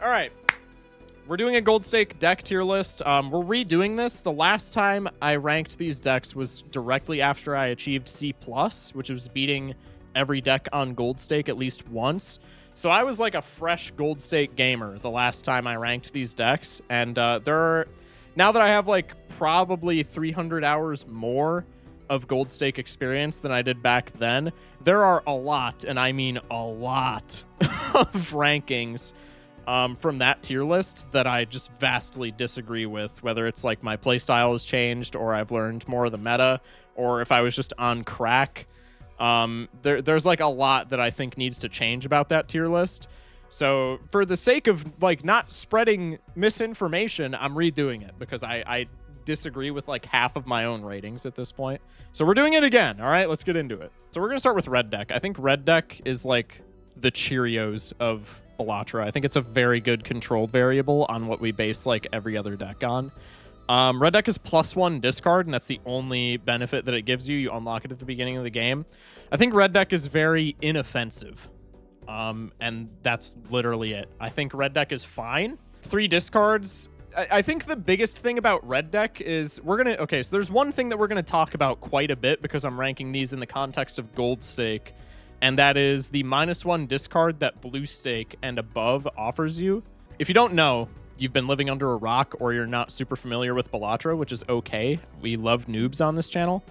All right. We're doing a gold stake deck tier list. We're redoing this. The last time I ranked these decks was directly after I achieved C+, which was beating every deck on gold stake at least once. So I was like a fresh gold stake gamer the last time I ranked these decks. And now that I have like probably 300 hours more of gold stake experience than I did back then, there are a lot, and I mean a lot, of rankings from that tier list that I just vastly disagree with, whether it's like my playstyle has changed or I've learned more of the meta or if I was just on crack. There's like a lot that I think needs to change about that tier list. So for the sake of like not spreading misinformation, I'm redoing it because I disagree with like half of my own ratings at this point. So we're doing it again. All right, let's get into it. So we're going to start with red deck. I think red deck is like the Cheerios of Bellatra. I think it's a very good controlled variable on what we base like every other deck on. Red deck is +1 discard, and that's the only benefit that it gives you. You unlock it at the beginning of the game. I think red deck is very inoffensive, and that's literally it. I think red deck is fine. 3 discards. I think the biggest thing about red deck is so there's one thing that we're gonna talk about quite a bit because I'm ranking these in the context of gold stake, and that is the -1 discard that blue stake and above offers you. If you don't know, you've been living under a rock or you're not super familiar with Bellatra, which is okay. We love noobs on this channel.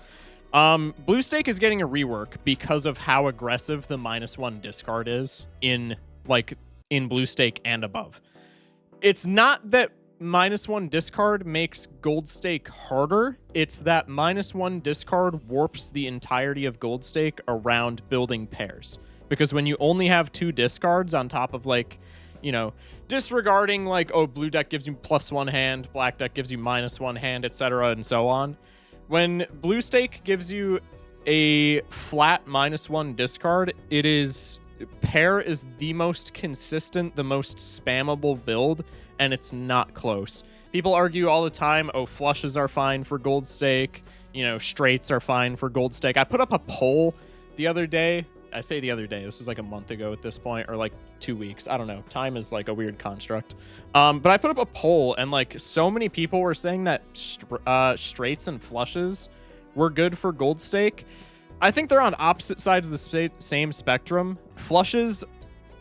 Blue stake is getting a rework because of how aggressive the -1 discard is in blue stake and above. It's not that -1 discard makes gold stake harder. It's that -1 discard warps the entirety of gold stake around building pairs. Because when you only have 2 discards on top of disregarding blue deck gives you +1 hand, black deck gives you -1 hand, etc. and so on. When blue stake gives you a flat -1 discard, pair is the most consistent, the most spammable build, and it's not close. People argue all the time, flushes are fine for gold stake, straights are fine for gold stake. I put up a poll the other day. I say the other day, this was like a month ago at this point, or like 2 weeks. I don't know. Time is like a weird construct. But I put up a poll, and so many people were saying that straights and flushes were good for gold stake. I think they're on opposite sides of the same spectrum. Flushes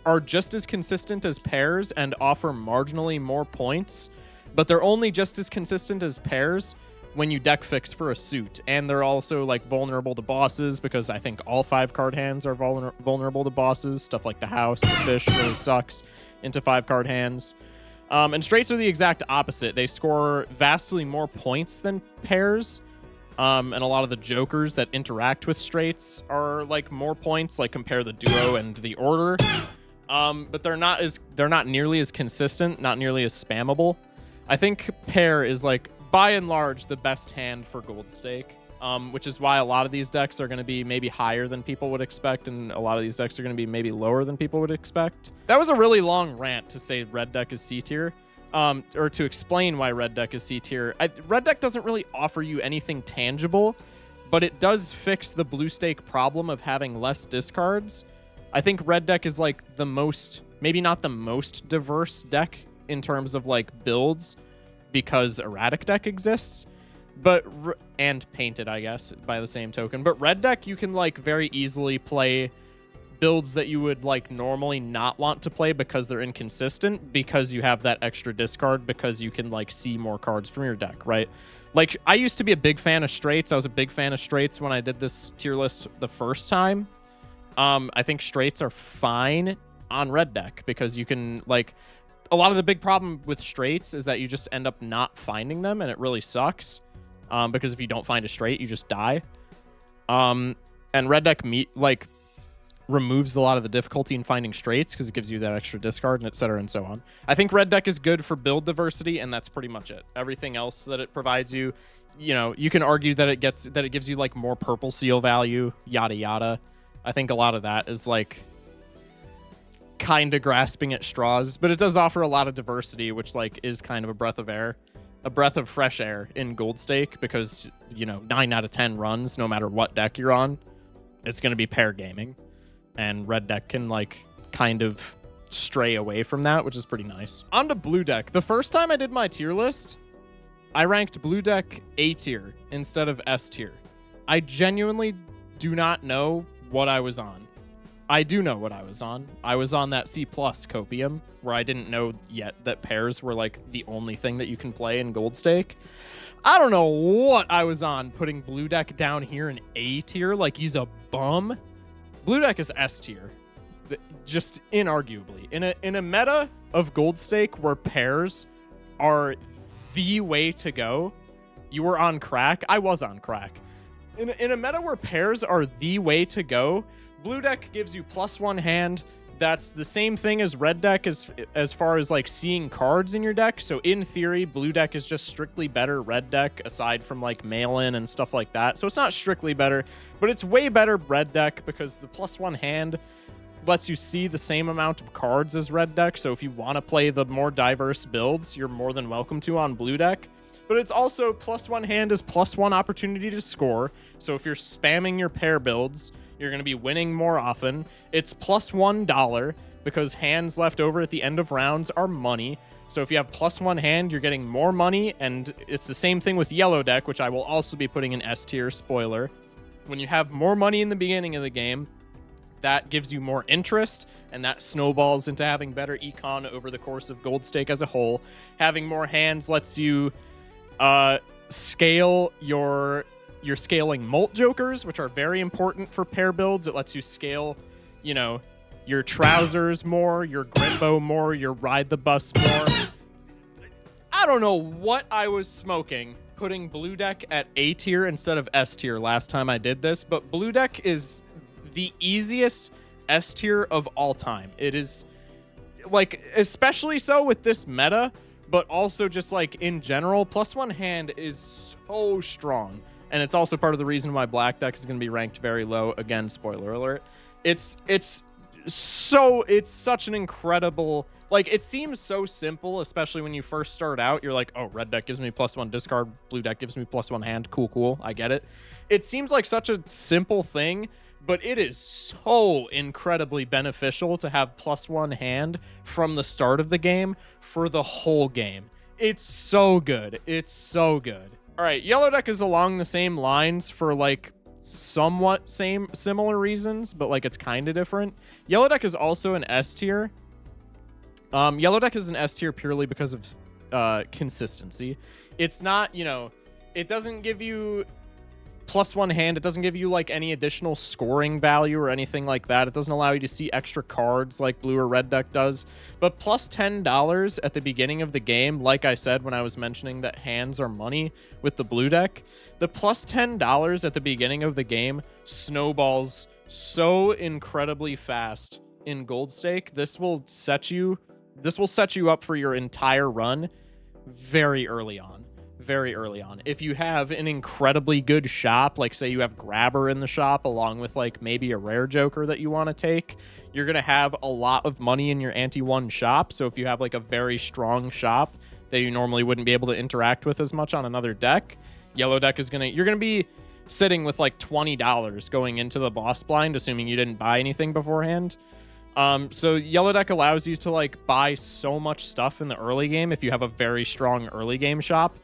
are just as consistent as pairs and offer marginally more points, but they're only just as consistent as pairs when you deck fix for a suit. And they're also vulnerable to bosses because I think all 5-card hands are vulnerable to bosses. Stuff like the house, the fish really sucks into 5-card hands. And straights are the exact opposite. They score vastly more points than pairs. And a lot of the jokers that interact with straights are more points, compare the duo and the order. But they're not nearly as consistent, not nearly as spammable. I think pair is by and large the best hand for gold stake, which is why a lot of these decks are going to be maybe higher than people would expect, and a lot of these decks are going to be maybe lower than people would expect. That was a really long rant to say red deck is C tier. Or to explain why red deck is C tier. Red deck doesn't really offer you anything tangible, but it does fix the blue stake problem of having less discards. I think red deck is the most, maybe not the most diverse deck in terms of builds, because erratic deck exists, and painted, I guess, by the same token. But red deck, you can very easily play builds that you would normally not want to play because they're inconsistent, because you have that extra discard, because you can see more cards from your deck, right? I used to be a big fan of straights. I was a big fan of straights when I did this tier list the first time. I think straights are fine on red deck because you can a lot of the big problem with straights is that you just end up not finding them, and it really sucks. Because if you don't find a straight, you just die. And red deck removes a lot of the difficulty in finding straights because it gives you that extra discard, and etc. and so on. I think red deck is good for build diversity, and that's pretty much it. Everything else that it provides you, you can argue that it gives you more purple seal value, yada yada. I think a lot of that is kind of grasping at straws, but it does offer a lot of diversity, which is kind of a breath of fresh air in gold stake, because 9 out of 10 runs, no matter what deck you're on, it's going to be pair gaming, and red deck can kind of stray away from that, which is pretty nice. On to Blue Deck. The first time I did my tier list, I ranked Blue Deck A tier instead of S tier. I genuinely do not know what I was on. I do know what I was on. I was on that C+ copium, where I didn't know yet that pairs were like the only thing that you can play in Gold Stake. I don't know what I was on putting Blue Deck down here in A tier like he's a bum. Blue Deck is S tier, just inarguably. In a meta of Gold Stake where pairs are the way to go, you were on crack. I was on crack. In a meta where pairs are the way to go, Blue Deck gives you +1 hand. That's the same thing as Red Deck as far as like seeing cards in your deck. So in theory, Blue Deck is just strictly better Red Deck aside from like mail-in and stuff like that. So it's not strictly better, but it's way better Red Deck because the +1 hand lets you see the same amount of cards as Red Deck. So if you want to play the more diverse builds, you're more than welcome to on Blue Deck. But it's also +1 hand is +1 opportunity to score. So if you're spamming your pair builds, you're going to be winning more often. It's +$1 because hands left over at the end of rounds are money. So if you have +1 hand, you're getting more money. And it's the same thing with Yellow Deck, which I will also be putting in S tier, spoiler. When you have more money in the beginning of the game, that gives you more interest, and that snowballs into having better econ over the course of Gold Stake as a whole. Having more hands lets you scale you're scaling Molt Jokers, which are very important for pair builds. It lets you scale, you know, your Trousers more, your Grimbo more, your Ride the Bus more. I don't know what I was smoking putting Blue Deck at A tier instead of S tier last time I did this, but Blue Deck is the easiest S tier of all time. It is, like, especially so with this meta, but also just, like, in general, +1 hand is so strong. And it's also part of the reason why Black Deck is going to be ranked very low. Again, spoiler alert. It's such an incredible, like, it seems so simple, especially when you first start out. You're like, oh, Red Deck gives me +1 discard, Blue Deck gives me +1 hand. Cool, I get it. It seems like such a simple thing, but it is so incredibly beneficial to have +1 hand from the start of the game for the whole game. It's so good. It's so good. All right, Yellow Deck is along the same lines for like somewhat similar reasons, but like it's kind of different. Yellow Deck is also an S tier. Yellow Deck is an S tier purely because of consistency. It's not, you know, it doesn't give you +1 hand. It doesn't give you like any additional scoring value or anything like that. It doesn't allow you to see extra cards like Blue or Red Deck does. But +$10 at the beginning of the game, like I said when I was mentioning that hands are money with the Blue Deck, the +$10 at the beginning of the game snowballs so incredibly fast in Gold Stake. This will set you up for your entire run very early on. Very early on. If you have an incredibly good shop, like say you have Grabber in the shop along with like maybe a rare Joker that you want to take, you're going to have a lot of money in your ante-1 shop. So if you have like a very strong shop that you normally wouldn't be able to interact with as much on another deck, Yellow Deck is you're going to be sitting with like $20 going into the boss blind, assuming you didn't buy anything beforehand. So Yellow Deck allows you to like buy so much stuff in the early game if you have a very strong early game shop.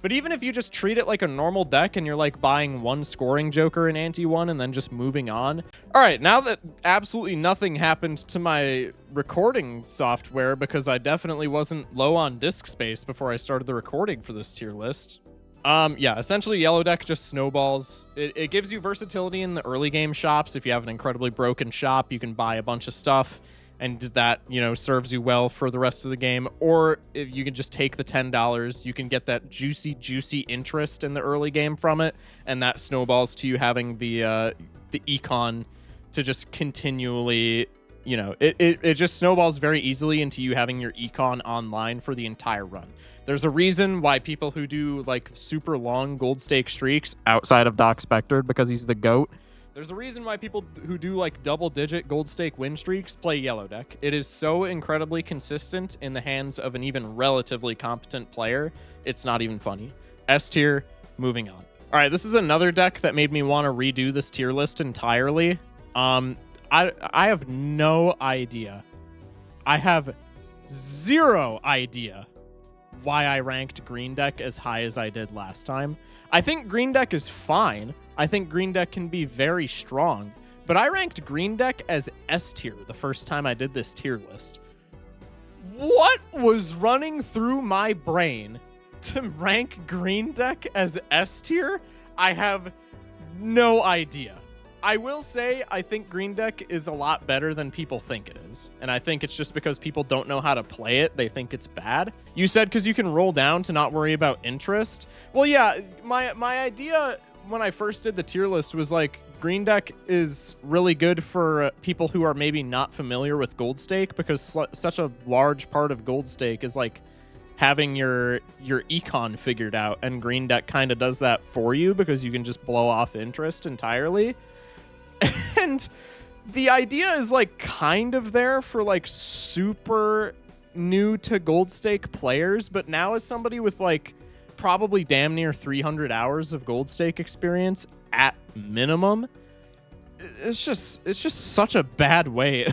But even if you just treat it like a normal deck and you're like buying one scoring Joker in ante-1 and then just moving on. All right, now that absolutely nothing happened to my recording software because I definitely wasn't low on disk space before I started the recording for this tier list. Yeah, essentially Yellow Deck just snowballs. It gives you versatility in the early game shops. If you have an incredibly broken shop, you can buy a bunch of stuff and that, you know, serves you well for the rest of the game. Or if you can just take the $10, you can get that juicy interest in the early game from it, and that snowballs to you having the econ to just continually, you know, it just snowballs very easily into you having your econ online for the entire run. There's a reason why people who do like super long Gold Stake streaks outside of Doc Spectred, because he's the GOAT. There's a reason why people who do like double-digit Gold Stake win streaks play Yellow Deck. It is so incredibly consistent in the hands of an even relatively competent player. It's not even funny. S tier, moving on. All right, this is another deck that made me want to redo this tier list entirely. I have no idea I have zero idea why I ranked Green Deck as high as I did last time. I think Green Deck is fine. I think Green Deck can be very strong, but I ranked Green Deck as S tier the first time I did this tier list. What was running through my brain to rank Green Deck as S tier? I have no idea. I will say I think Green Deck is a lot better than people think it is. And I think it's just because people don't know how to play it, they think it's bad. You said because you can roll down to not worry about interest. Well, yeah, my idea when I first did the tier list was like, Green Deck is really good for people who are maybe not familiar with Gold Stake, because such a large part of Gold Stake is like having your econ figured out, and Green Deck kind of does that for you because you can just blow off interest entirely. And the idea is like kind of there for like super new to Gold Stake players, but now as somebody with like probably damn near 300 hours of Gold Stake experience at minimum, it's just such a bad way.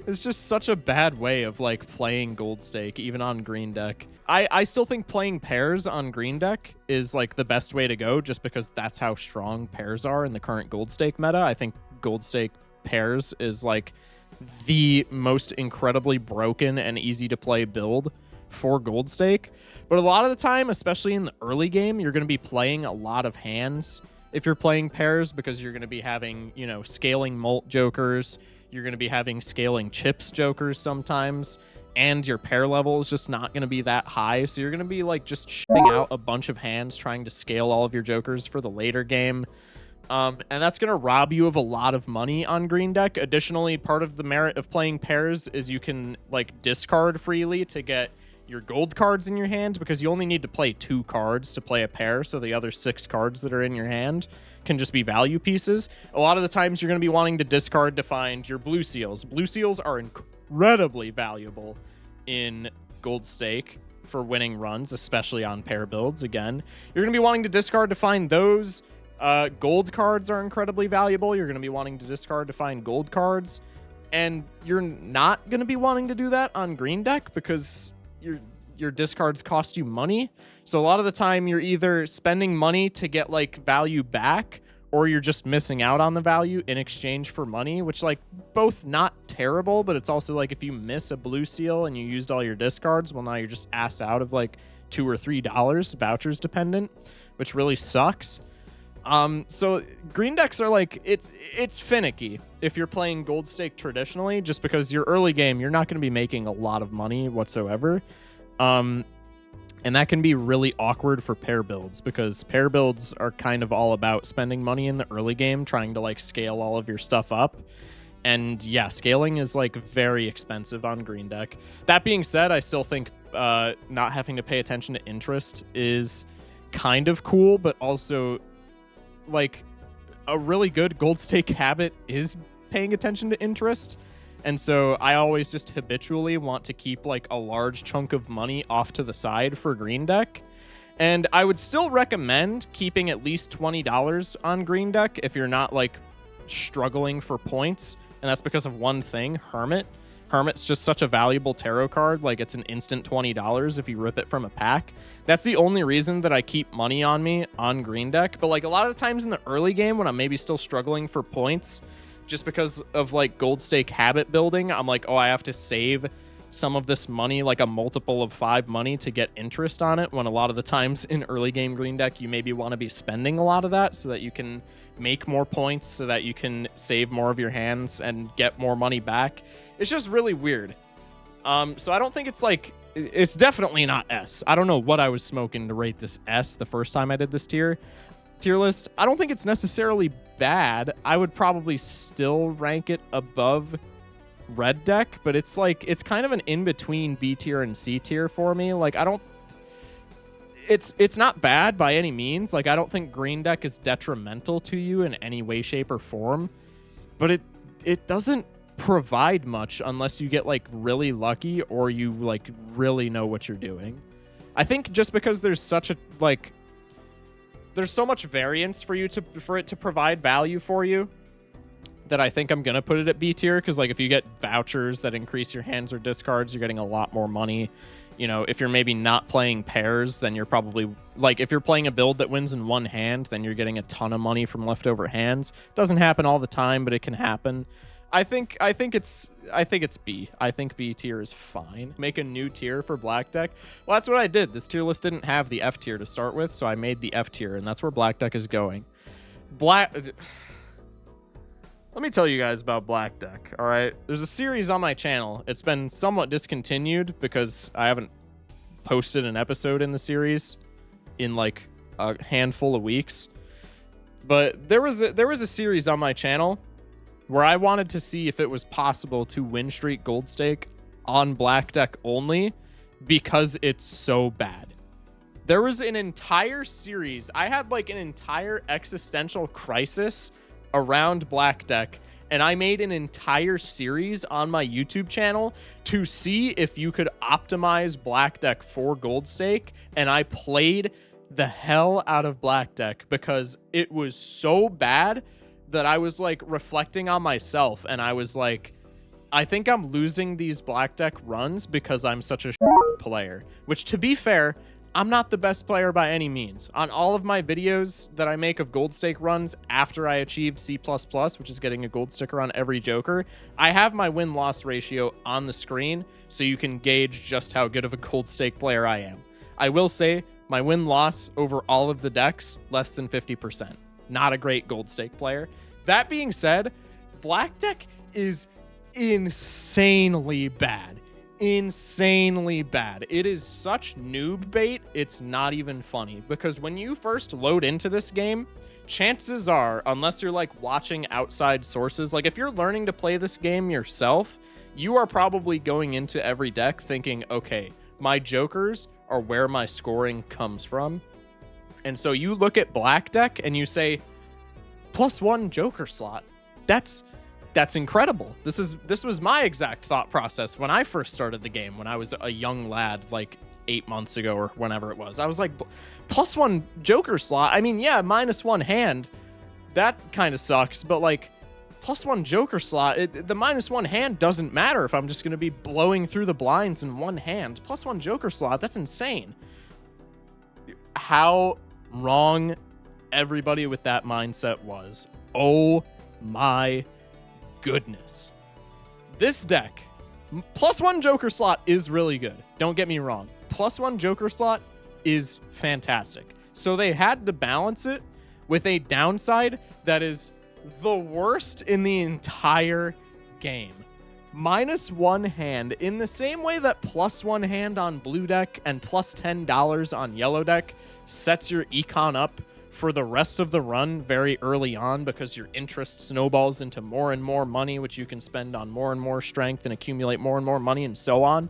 It's just such a bad way of like playing Gold Stake, even on Green Deck. I still think playing pairs on Green Deck is like the best way to go, just because that's how strong pairs are in the current Gold Stake meta. I think Gold Stake pairs is like the most incredibly broken and easy to play build for Gold Stake. But a lot of the time, especially in the early game, you're going to be playing a lot of hands if you're playing pairs, because you're going to be having, you know, scaling Molt Jokers. You're going to be having scaling Chips Jokers sometimes, and your pair level is just not going to be that high. So you're going to be like just shitting out a bunch of hands trying to scale all of your Jokers for the later game. And that's going to rob you of a lot of money on Green Deck. Additionally, part of the merit of playing pairs is you can like discard freely to get your gold cards in your hand, because you only need to play 2 cards to play a pair, so the other 6 cards that are in your hand can just be value pieces. A lot of the times you're going to be wanting to discard to find your blue seals. Blue seals are incredibly valuable in Gold Stake for winning runs, especially on pair builds. Again, you're going to be wanting to discard to find those. Gold cards are incredibly valuable. You're going to be wanting to discard to find gold cards, and you're not going to be wanting to do that on Green Deck because your discards cost you money. So a lot of the time you're either spending money to get like value back, or you're just missing out on the value in exchange for money, which like both not terrible, but it's also like if you miss a blue seal and you used all your discards, well, now you're just ass out of like $2 or $3 vouchers dependent, which really sucks. So Green Decks are like, it's finicky if you're playing Gold Stake traditionally, just because your early game, you're not going to be making a lot of money whatsoever. And that can be really awkward for pair builds, because pair builds are kind of all about spending money in the early game, trying to like scale all of your stuff up. And yeah, scaling is like very expensive on Green Deck. That being said, I still think, not having to pay attention to interest is kind of cool, but also like a really good Gold Stake habit is paying attention to interest. And so I always just habitually want to keep like a large chunk of money off to the side for Green Deck. And I would still recommend keeping at least $20 on Green Deck if you're not like struggling for points. And that's because of one thing, Hermit. Hermit's just such a valuable tarot card. Like, it's an instant $20 if you rip it from a pack. That's the only reason that I keep money on me on Green Deck. But like a lot of the times in the early game when I'm maybe still struggling for points, just because of like Gold Stake habit building, I'm like, oh, I have to save some of this money, like a multiple of 5 money, to get interest on it, when a lot of the times in early game Green Deck you maybe want to be spending a lot of that so that you can make more points, so that you can save more of your hands and get more money back. It's just really weird. So I don't think it's like, it's definitely not S. I don't know what I was smoking to rate this S the first time I did this tier list. I don't think it's necessarily bad. I would probably still rank it above Red Deck, but it's like, it's kind of an in-between B tier and C tier for me. Like, I don't, it's not bad by any means. Like, I don't think Green Deck is detrimental to you in any way, shape, or form, but it doesn't provide much unless you get like really lucky or you like really know what you're doing. I think just because there's such a like, there's so much variance for it to provide value for you. that I think I'm going to put it at B tier, because like if you get vouchers that increase your hands or discards, you're getting a lot more money. You know, if you're maybe not playing pairs, then you're probably like, if you're playing a build that wins in one hand, then you're getting a ton of money from leftover hands. Doesn't happen all the time, but it can happen. I think it's B. I think B tier is fine. Make a new tier for Black Deck. Well, that's what I did. This tier list didn't have the F tier to start with, so I made the F tier, and that's where Black Deck is going. Let me tell you guys about Black Deck, all right? There's a series on my channel. It's been somewhat discontinued because I haven't posted an episode in the series in like a handful of weeks. But there was a series on my channel where I wanted to see if it was possible to win streak gold stake on Black Deck only because it's so bad. There was an entire series. I had like an entire existential crisis around Black Deck, and I made an entire series on my YouTube channel to see if you could optimize Black Deck for gold stake, and I played the hell out of Black Deck because it was so bad that I was like reflecting on myself, and I was like, I think I'm losing these Black Deck runs because I'm such a player, which, to be fair, I'm not the best player by any means. On all of my videos that I make of gold stake runs after I achieved C++, which is getting a gold sticker on every Joker, I have my win-loss ratio on the screen so you can gauge just how good of a gold stake player I am. I will say my win-loss over all of the decks, less than 50%. Not a great gold stake player. That being said, Black Deck is insanely bad. Insanely bad. It is such noob bait, it's not even funny, because when you first load into this game, chances are, unless you're like watching outside sources, like if you're learning to play this game yourself, you are probably going into every deck thinking, okay, my jokers are where my scoring comes from. And so you look at Black Deck and you say, +1 joker slot. That's incredible. This was my exact thought process when I first started the game, when I was a young lad, like 8 months ago or whenever it was. I was like, +1 joker slot. I mean, yeah, -1 hand. That kind of sucks, but like +1 joker slot, the -1 hand doesn't matter if I'm just going to be blowing through the blinds in one hand. +1 joker slot, that's insane. How wrong everybody with that mindset was. Oh my goodness. This deck, +1 joker slot is really good. Don't get me wrong. +1 joker slot is fantastic. So they had to balance it with a downside that is the worst in the entire game. -1 hand, in the same way that +1 hand on blue deck and +$10 on yellow deck sets your econ up for the rest of the run very early on because your interest snowballs into more and more money, which you can spend on more and more strength and accumulate more and more money and so on.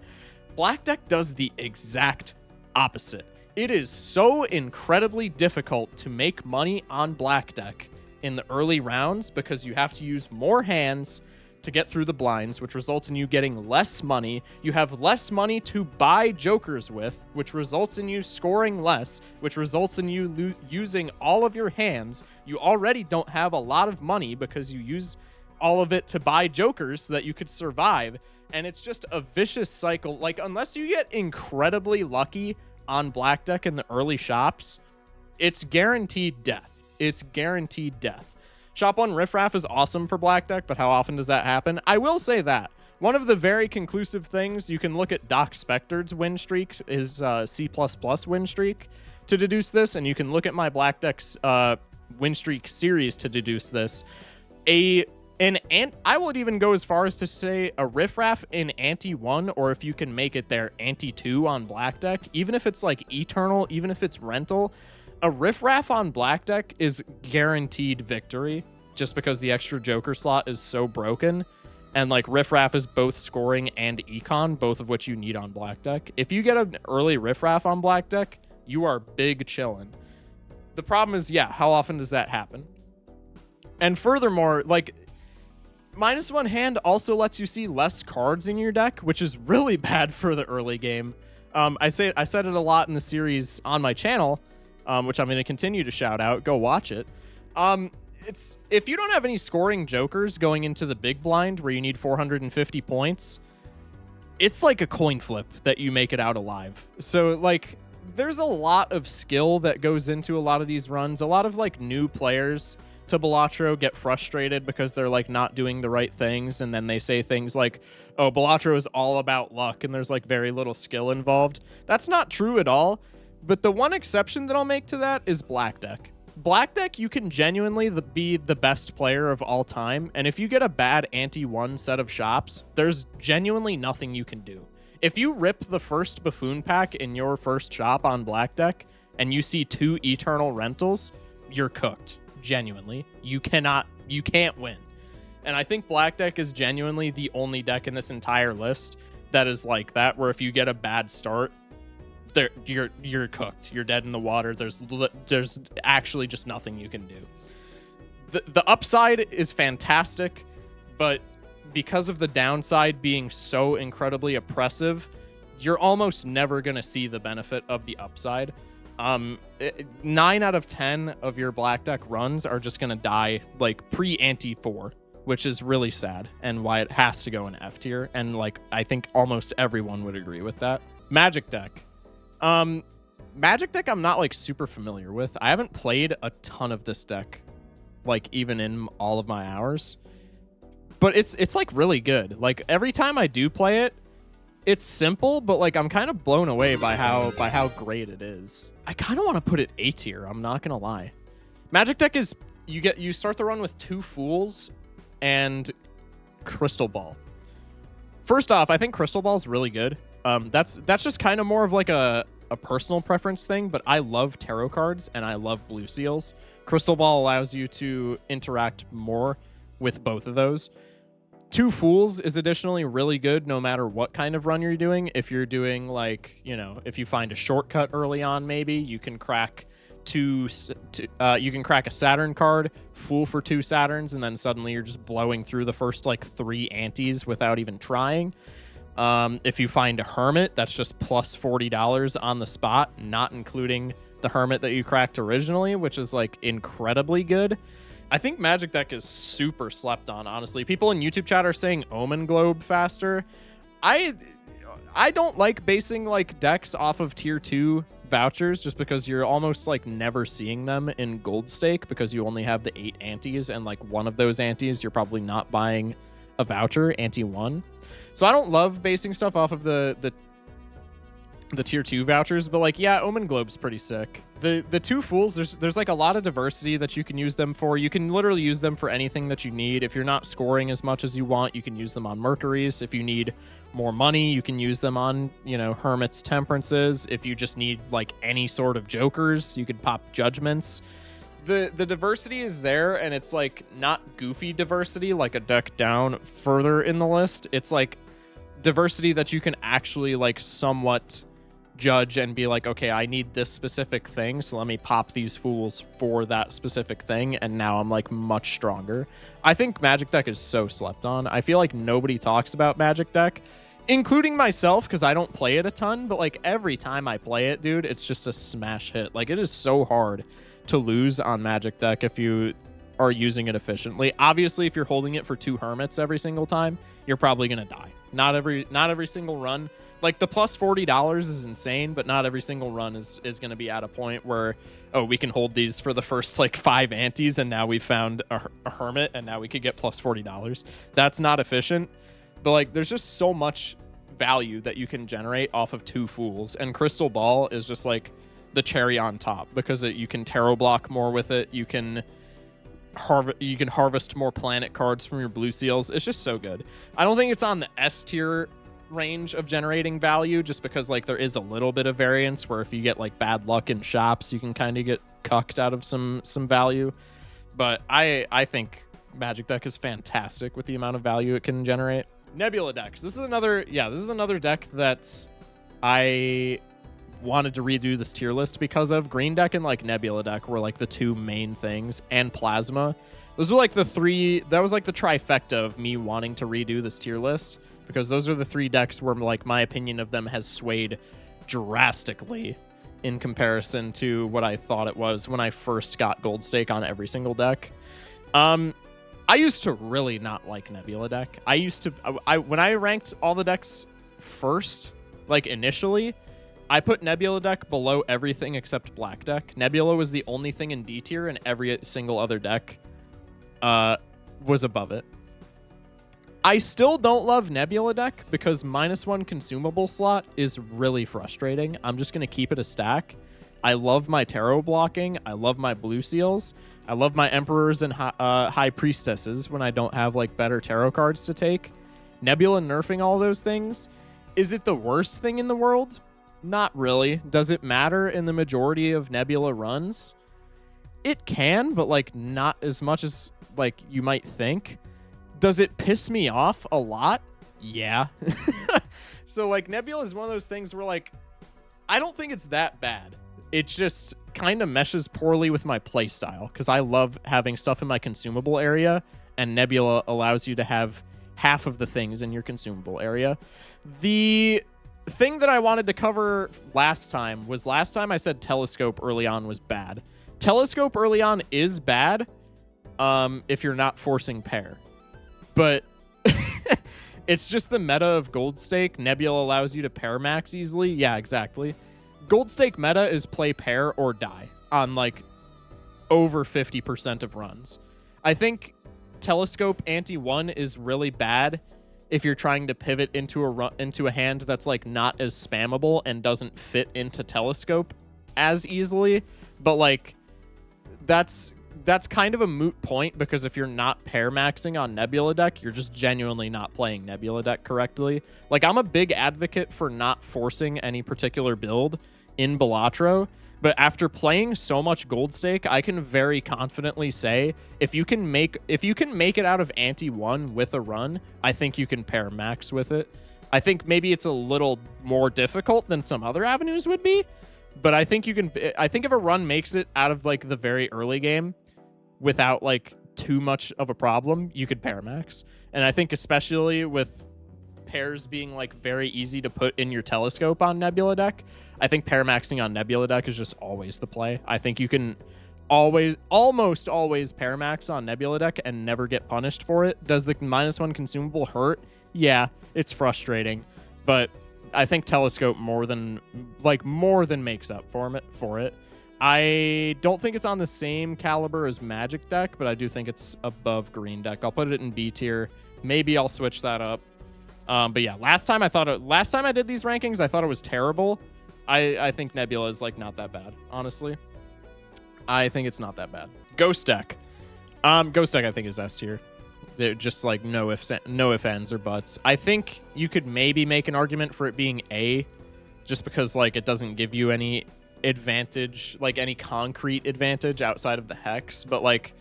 Black Deck does the exact opposite. It is so incredibly difficult to make money on Black Deck in the early rounds because you have to use more hands to get through the blinds, which results in you getting less money. You have less money to buy jokers with, which results in you scoring less, which results in you using all of your hands. You already don't have a lot of money because you use all of it to buy jokers so that you could survive. And it's just a vicious cycle. Like, unless you get incredibly lucky on Black Deck in the early shops, it's guaranteed death. It's guaranteed death. Shop 1 Riffraff is awesome for Black Deck, but how often does that happen? I will say that. One of the very conclusive things, you can look at Doc Spectred's win streak, his C++ win streak, to deduce this, and you can look at my Black Deck's win streak series to deduce this. I would even go as far as to say a Riffraff in Ante 1, or if you can make it there, Ante 2 on Black Deck, even if it's like Eternal, even if it's Rental, a Riffraff on Black Deck is guaranteed victory just because the extra joker slot is so broken. And like Riffraff is both scoring and econ, both of which you need on Black Deck. If you get an early Riffraff on Black Deck, you are big chillin'. The problem is, yeah, how often does that happen? And furthermore, like, -1 hand also lets you see less cards in your deck, which is really bad for the early game. I said it a lot in the series on my channel, which I'm going to continue to shout out. Go watch it. it's if you don't have any scoring jokers going into the big blind where you need 450 points, it's like a coin flip that you make it out alive. So like there's a lot of skill that goes into a lot of these runs. A lot of like new players to Balatro get frustrated because they're like not doing the right things, and then they say things like, oh, Balatro is all about luck and there's like very little skill involved. That's not true at all. But the one exception that I'll make to that is Black Deck. Black Deck, you can genuinely be the best player of all time, and if you get a bad ante-1 set of shops, there's genuinely nothing you can do. If you rip the first Buffoon pack in your first shop on Black Deck, and you see 2 Eternal Rentals, you're cooked. Genuinely. You can't win. And I think Black Deck is genuinely the only deck in this entire list that is like that, where if you get a bad start, you're cooked. You're dead in the water. There's actually just nothing you can do. The upside is fantastic, but because of the downside being so incredibly oppressive, you're almost never going to see the benefit of the upside. 9 out of 10 of your Black Deck runs are just going to die like pre-ante 4, which is really sad and why it has to go in F tier. And like, I think almost everyone would agree with that. Magic Deck. Magic Deck I'm not like super familiar with. I haven't played a ton of this deck, like even in all of my hours, but it's like really good. Like every time I do play it, it's simple, but like I'm kind of blown away by how great it is. I kind of want to put it A tier. I'm not gonna lie. Magic Deck is you start the run with 2 Fools and Crystal Ball. First off, I think Crystal Ball is really good. That's just kind of more of like a personal preference thing, but I love tarot cards and I love blue seals. Crystal Ball allows you to interact more with both of those. 2 Fools is additionally really good no matter what kind of run you're doing. If you're doing like, you know, if you find a shortcut early on, maybe you can crack you can crack a Saturn card, Fool for 2 Saturns, and then suddenly you're just blowing through the first like 3 antes without even trying. If you find a Hermit, that's just plus $40 on the spot, not including the Hermit that you cracked originally, which is like incredibly good. I think Magic Deck is super slept on, honestly. People in YouTube chat are saying Omen Globe faster. I don't like basing like decks off of tier 2 vouchers just because you're almost like never seeing them in Gold Stake because you only have the 8 antes, and like one of those antes you're probably not buying a voucher, ante 1. So I don't love basing stuff off of the tier 2 vouchers, but like, yeah, Omen Globe's pretty sick. The 2 Fools, there's like a lot of diversity that you can use them for. You can literally use them for anything that you need. If you're not scoring as much as you want, you can use them on Mercuries. If you need more money, you can use them on, you know, Hermits, Temperances. If you just need like any sort of jokers, you could pop Judgments. The diversity is there, and it's like not goofy diversity like a deck down further in the list. It's like diversity that you can actually like somewhat judge and be like, okay, I need this specific thing, so let me pop these Fools for that specific thing, and now I'm like much stronger. I think Magic Deck is so slept on. I feel like nobody talks about Magic Deck, including myself, because I don't play it a ton, but like every time I play it, dude, it's just a smash hit. Like it is so hard to lose on Magic Deck if you are using it efficiently. Obviously, if you're holding it for 2 Hermits every single time, you're probably gonna die. Not every single run. Like the plus $40 is insane, but not every single run is going to be at a point where, oh, we can hold these for the first like 5 antes, and now we found a Hermit, and now we could get plus $40. That's not efficient, but like there's just so much value that you can generate off of 2 Fools, and Crystal Ball is just like the cherry on top because you can tarot block more with it. You can harvest more planet cards from your blue seals. It's just so good. I don't think it's on the S tier range of generating value just because like there is a little bit of variance where if you get like bad luck in shops, you can kind of get cucked out of some value. But I think Magic Deck is fantastic with the amount of value it can generate. Nebula Decks. This is another deck that I wanted to redo this tier list because of. Green Deck and like Nebula Deck were like the 2 main things, and Plasma. Those were like the 3, that was like the trifecta of me wanting to redo this tier list, because those are the 3 decks where like my opinion of them has swayed drastically in comparison to what I thought it was when I first got Gold Stake on every single deck. I used to really not like Nebula Deck. I used to, when I ranked all the decks first, like initially, I put Nebula Deck below everything except Black Deck. Nebula was the only thing in D tier, and every single other deck was above it. I still don't love Nebula Deck because -1 consumable slot is really frustrating. I'm just going to keep it a stack. I love my tarot blocking. I love my blue seals. I love my emperors and high priestesses when I don't have like better tarot cards to take. Nebula nerfing all those things. Is it the worst thing in the world? Not really. Does it matter in the majority of Nebula runs? It can, but like not as much as like you might think. Does it piss me off a lot? Yeah. So like Nebula is one of those things where like I don't think it's that bad. It just kind of meshes poorly with my playstyle because I love having stuff in my consumable area, and Nebula allows you to have half of the things in your consumable area. The thing that I wanted to cover last time I said Telescope early on was bad. Telescope early on is bad if you're not forcing pair. But it's just the meta of Gold Stake. Nebula allows you to pair max easily. Yeah, exactly. Gold Stake meta is play pair or die on like over 50% of runs. I think Telescope ante-1 is really bad if you're trying to pivot into a hand that's like not as spammable and doesn't fit into Telescope as easily. But like that's kind of a moot point because if you're not pair maxing on Nebula Deck, you're just genuinely not playing Nebula Deck correctly. Like I'm a big advocate for not forcing any particular build in Balatro, but after playing so much Gold Stake, I can very confidently say if you can make it out of ante-1 with a run, I think you can pair max with it. I think maybe it's a little more difficult than some other avenues would be, but I think you can. I think if a run makes it out of like the very early game without like too much of a problem, you could pair max. And I think especially with pairs being like very easy to put in your Telescope on Nebula Deck, I think pair maxing on Nebula Deck is just always the play. I think you can almost always pair max on Nebula Deck and never get punished for it. Does the -1 consumable hurt? Yeah, it's frustrating, but I think Telescope more than makes up for it. I don't think it's on the same caliber as Magic Deck, but I do think it's above Green Deck. I'll put it in B tier. Maybe I'll switch that up. But yeah, last time I did these rankings, I thought it was terrible. I think Nebula is like not that bad, honestly. I think it's not that bad. Ghost Deck. Ghost Deck I think is S tier. They're just like no ifs, ands, or buts. I think you could maybe make an argument for it being A, just because like it doesn't give you any advantage, like any concrete advantage outside of the hex. But like,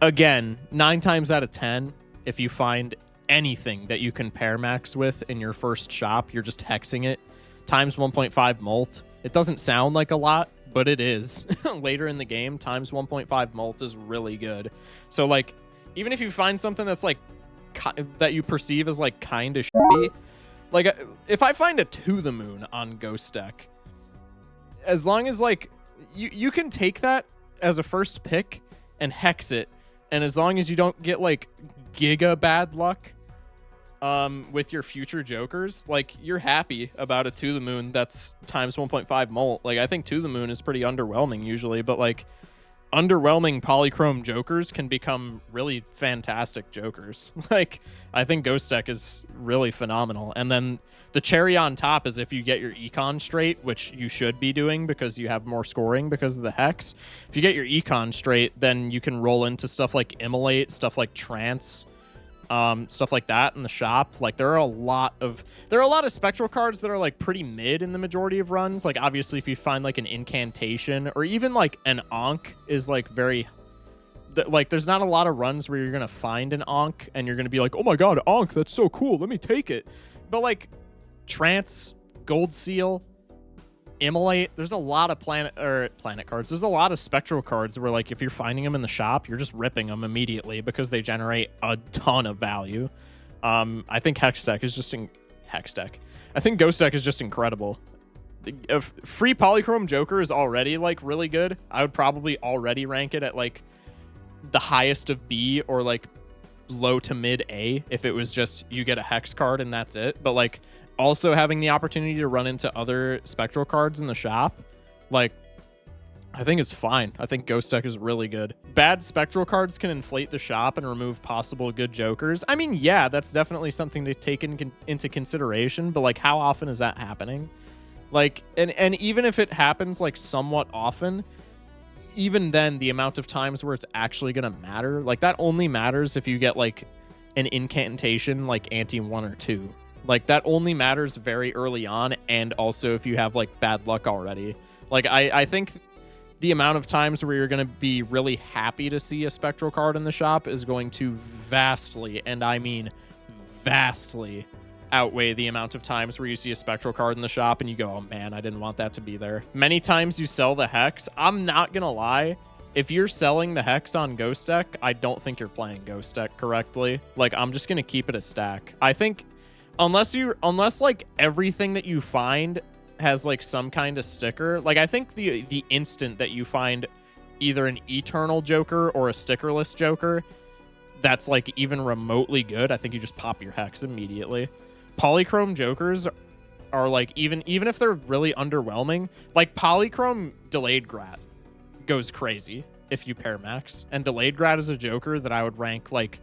again, 9 times out of 10, if you find anything that you can pair max with in your first shop, you're just hexing it. Times 1.5 molt. It doesn't sound like a lot, but it is. Later in the game, times 1.5 molt is really good. So like, even if you find something that's like that you perceive as like kind of shitty, like if I find a To the Moon on Ghost Deck, as long as like you can take that as a first pick and hex it, and as long as you don't get like giga bad luck with your future jokers, like you're happy about a To the Moon that's times 1.5 molt. Like I think To the Moon is pretty underwhelming usually, but like underwhelming polychrome jokers can become really fantastic jokers. Like I think Ghost Deck is really phenomenal. And then the cherry on top is if you get your econ straight, which you should be doing because you have more scoring because of the hex. If you get your econ straight, then you can roll into stuff like Immolate, stuff like Trance, stuff like that in the shop. Like there are a lot of spectral cards that are like pretty mid in the majority of runs. Like obviously if you find like an incantation or even like an Ankh is like very like there's not a lot of runs where you're gonna find an Ankh and you're gonna be like, oh my god, Ankh, that's so cool, let me take it. But like Trance, Gold Seal, Immolate, there's a lot of planet cards. There's a lot of spectral cards where like if you're finding them in the shop, you're just ripping them immediately because they generate a ton of value. I think I think Ghost Deck is just incredible. Free Polychrome Joker is already like really good. I would probably already rank it at like the highest of B or like low to mid A if it was just you get a hex card and that's it. But like also having the opportunity to run into other spectral cards in the shop, like I think it's fine. I think Ghost Deck is really good. Bad spectral cards can inflate the shop and remove possible good jokers. I mean, yeah, that's definitely something to take into consideration, but like how often is that happening? Like, and even if it happens like somewhat often, even then the amount of times where it's actually gonna matter, like that only matters if you get like an incantation like ante 1 or 2. Like that only matters very early on, and also if you have like bad luck already. Like I think the amount of times where you're going to be really happy to see a spectral card in the shop is going to vastly, and I mean vastly, outweigh the amount of times where you see a spectral card in the shop and you go, oh man, I didn't want that to be there. Many times you sell the hex. I'm not going to lie. If you're selling the hex on Ghost Deck, I don't think you're playing Ghost Deck correctly. Like, I'm just going to keep it a stack. I think unless like everything that you find has like some kind of sticker, like I think the instant that you find either an eternal joker or a stickerless joker that's like even remotely good, I think you just pop your hex immediately. Polychrome jokers are like, even if they're really underwhelming, like Polychrome Delayed Grat goes crazy if you pair max, and Delayed Grat is a joker that I would rank like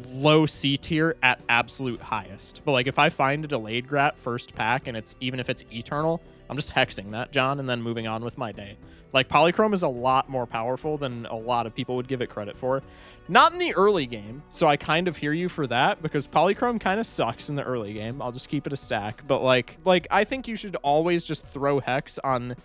low C tier at absolute highest. But like if I find a Delayed Grat first pack and it's even if it's eternal, I'm just hexing that John and then moving on with my day. Like Polychrome is a lot more powerful than a lot of people would give it credit for. Not in the early game, so I kind of hear you for that, because Polychrome kind of sucks in the early game. I'll just keep it a stack. But like I think you should always just throw hex on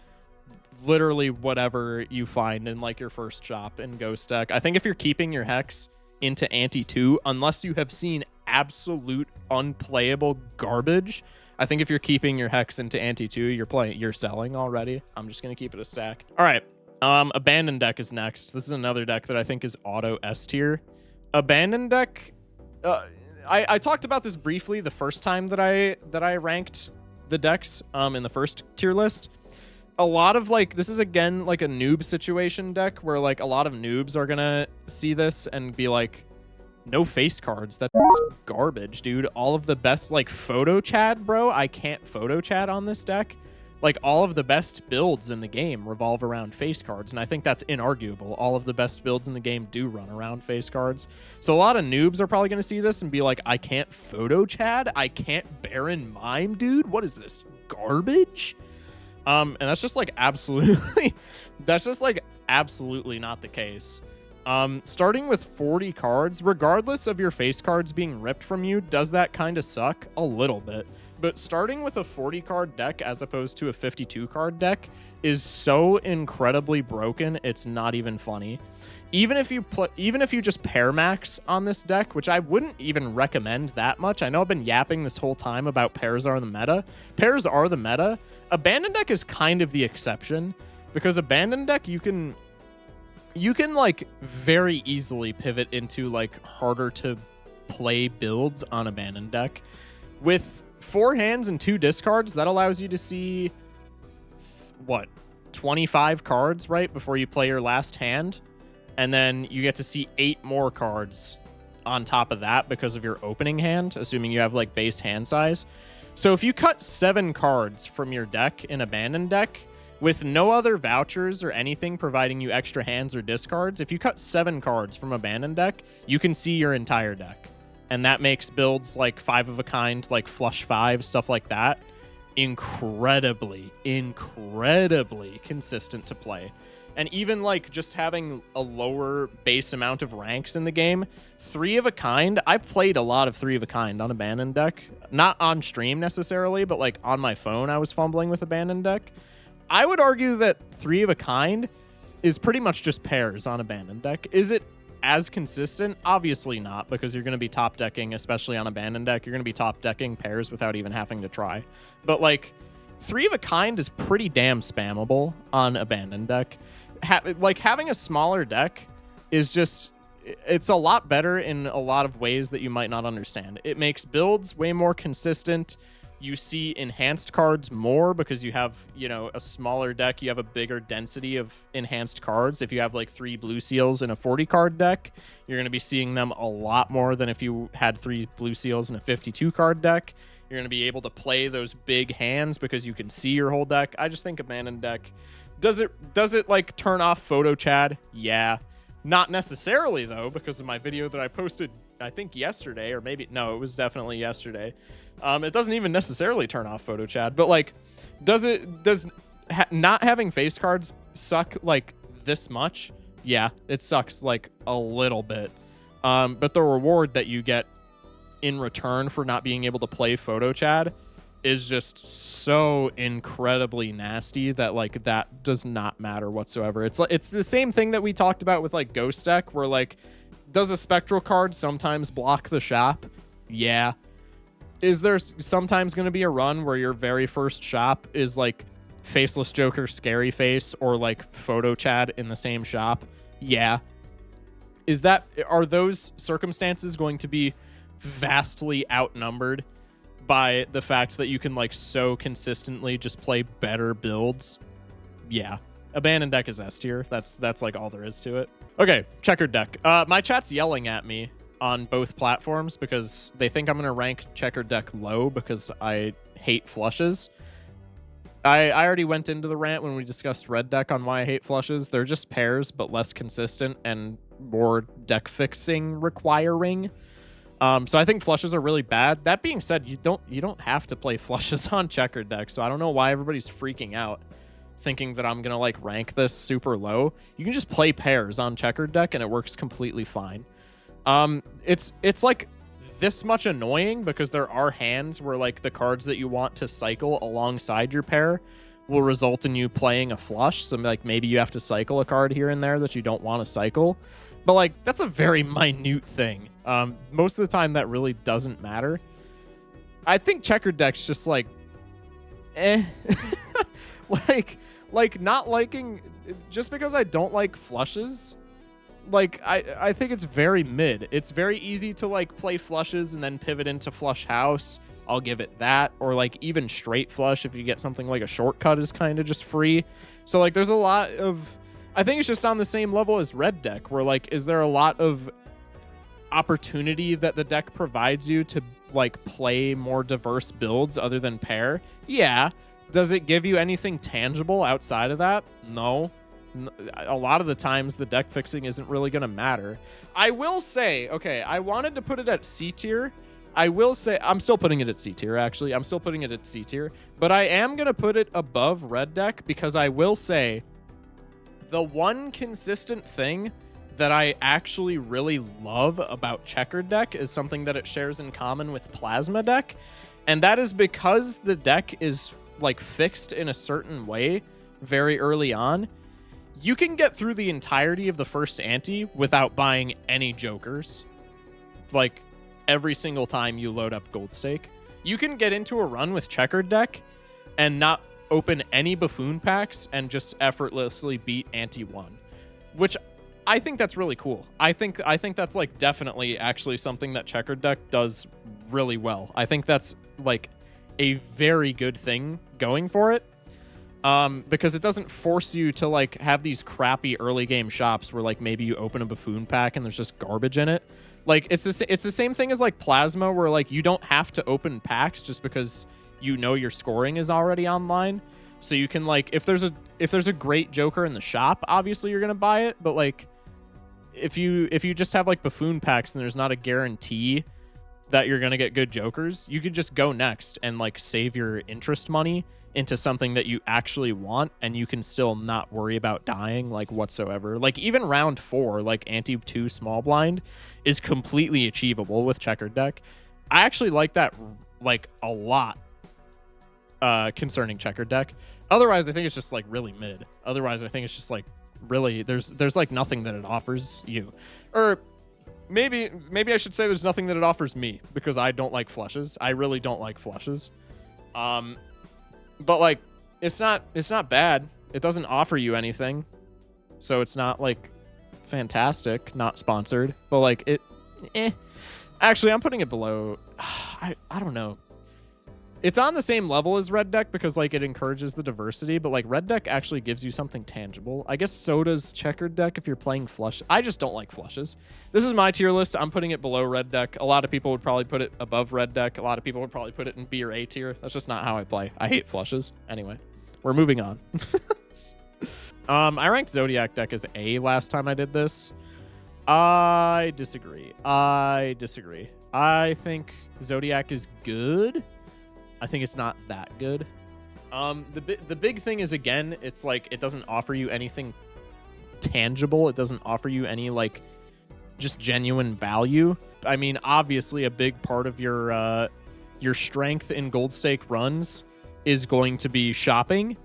literally whatever you find in like your first shop in Ghost Deck. I think if you're keeping your hex into ante 2, unless you have seen absolute unplayable garbage, I think if you're keeping your hex into ante 2, you're selling already. I'm just gonna keep it a stack. All right, Abandoned Deck is next. This is another deck that I think is auto S tier. Abandoned Deck, I talked about this briefly the first time that I ranked the decks in the first tier list. A lot of like, this is again like a noob situation deck where like a lot of noobs are gonna see this and be like, no face cards, that's garbage, dude. All of the best like photo chat, bro, I can't photo chat on this deck. Like all of the best builds in the game revolve around face cards, and I think that's inarguable. All of the best builds in the game do run around face cards. So a lot of noobs are probably gonna see this and be like, I can't photo chat, I can't Baron Mime, dude. What is this, garbage? And that's just like absolutely not the case. Starting with 40 cards, regardless of your face cards being ripped from you, does that kind of suck? A little bit. But starting with a 40 card deck as opposed to a 52 card deck is so incredibly broken, it's not even funny. Even if you just pair max on this deck, which I wouldn't even recommend that much. I know I've been yapping this whole time about pairs are the meta. Pairs are the meta. Abandoned Deck is kind of the exception, because Abandoned Deck you can like very easily pivot into like harder to play builds on Abandoned Deck. With 4 hands and 2 discards, that allows you to see what, 25 cards right before you play your last hand. And then you get to see 8 more cards on top of that because of your opening hand, assuming you have like base hand size. So if you cut 7 cards from your deck in Abandoned Deck with no other vouchers or anything providing you extra hands or discards, if you cut 7 cards from Abandoned Deck, you can see your entire deck. And that makes builds like 5 of a kind, like flush 5, stuff like that, incredibly consistent to play. And even like just having a lower base amount of ranks in the game, 3 of a kind, I've played a lot of 3 of a kind on Abandoned Deck. Not on stream necessarily, but like on my phone I was fumbling with Abandoned Deck. I would argue that 3 of a kind is pretty much just pairs on Abandoned Deck. Is it as consistent? Obviously not, because you're going to be top decking, especially on Abandoned Deck, you're going to be top decking pairs without even having to try. But like 3 of a kind is pretty damn spammable on Abandoned Deck. Like having a smaller deck is just, it's a lot better in a lot of ways that you might not understand. It makes builds way more consistent. You see enhanced cards more because you have, you know, a smaller deck. You have a bigger density of enhanced cards. If you have like 3 blue seals in a 40 card deck, you're going to be seeing them a lot more than if you had 3 blue seals in a 52 card deck. You're going to be able to play those big hands because you can see your whole deck. I just think Abandoned Deck, does it like turn off photo Chad? Yeah. Not necessarily though, because of my video that I posted, I think yesterday, or maybe, no, it was definitely yesterday. It doesn't even necessarily turn off photo Chad, but like, does not having face cards suck like this much? Yeah, it sucks like a little bit. But the reward that you get in return for not being able to play photo Chad is just so incredibly nasty that like that does not matter whatsoever. It's the same thing that we talked about with like Ghost Deck, where like, does a spectral card sometimes block the shop? Yeah. Is there sometimes going to be a run where your very first shop is like Faceless Joker, Scary Face, or like Photo Chad in the same shop? Yeah. Are those circumstances going to be vastly outnumbered by the fact that you can like so consistently just play better builds? Yeah. Abandoned Deck is S tier. That's like all there is to it. Okay, Checkered Deck. My chat's yelling at me on both platforms because they think I'm going to rank Checkered Deck low because I hate flushes. I already went into the rant when we discussed Red Deck on why I hate flushes. They're just pairs, but less consistent and more deck fixing requiring. So I think flushes are really bad. That being said, you don't have to play flushes on Checkered Deck, so I don't know why everybody's freaking out thinking that I'm gonna like rank this super low. You can just play pairs on Checkered Deck and it works completely fine. It's like this much annoying because there are hands where like the cards that you want to cycle alongside your pair will result in you playing a flush. So like maybe you have to cycle a card here and there that you don't want to cycle, but like that's a very minute thing. Most of the time that really doesn't matter. I think Checkered Deck's just like like not liking, just because I don't like flushes, like I think it's very mid. It's very easy to like play flushes and then pivot into flush house. I'll give it that. Or like even straight flush if you get something like a shortcut is kind of just free. So like there's a lot of, I think it's just on the same level as Red Deck, where like, is there a lot of opportunity that the deck provides you to like play more diverse builds other than pair? Yeah. Does it give you anything tangible outside of that? No. A lot of the times the deck fixing isn't really going to matter. I will say, okay, I wanted to put it at C tier. I will say, I'm still putting it at C tier, actually. I'm still putting it at C tier. But I am going to put it above Red Deck because I will say the one consistent thing that I actually really love about Checkered Deck is something that it shares in common with Plasma Deck. And that is because the deck is like fixed in a certain way very early on. You can get through the entirety of the first ante without buying any jokers. Like every single time you load up Gold Stake, you can get into a run with Checkered Deck and not open any buffoon packs and just effortlessly beat ante 1, which I think that's really cool. I think that's like definitely actually something that Checkered Deck does really well. I think that's like a very good thing going for it. Because it doesn't force you to like have these crappy early game shops where like maybe you open a buffoon pack and there's just garbage in it. Like it's the same thing as like Plasma, where like you don't have to open packs just because you know your scoring is already online. So you can like, if there's a great joker in the shop, obviously you're gonna buy it. But like if you just have like buffoon packs and there's not a guarantee that you're gonna get good jokers, you could just go next and like save your interest money into something that you actually want, and you can still not worry about dying like whatsoever. Like even round 4, like ante 2 small blind is completely achievable with Checkered Deck. I actually like that like a lot concerning Checkered Deck. Otherwise I think it's just like really mid. Otherwise I think it's just like really there's like nothing that it offers you. Or maybe I should say there's nothing that it offers me, because I don't like flushes. I really don't like flushes. But like it's not bad. It doesn't offer you anything, so it's not like fantastic. Not sponsored, but like it. Actually, I'm putting it below. I don't know. It's on the same level as red deck because like it encourages the diversity, but like red deck actually gives you something tangible. I guess so does checkered deck if you're playing flush. I just don't like flushes. This is my tier list. I'm putting it below red deck. A lot of people would probably put it above red deck. A lot of people would probably put it in B or A tier. That's just not how I play. I hate flushes. Anyway, we're moving on. I ranked Zodiac Deck as A last time I did this. I disagree. I think Zodiac is good. I think it's not that good. The big thing is, again, it's like it doesn't offer you anything tangible. It doesn't offer you any like just genuine value. I mean, obviously, a big part of your strength in gold stake runs is going to be shopping.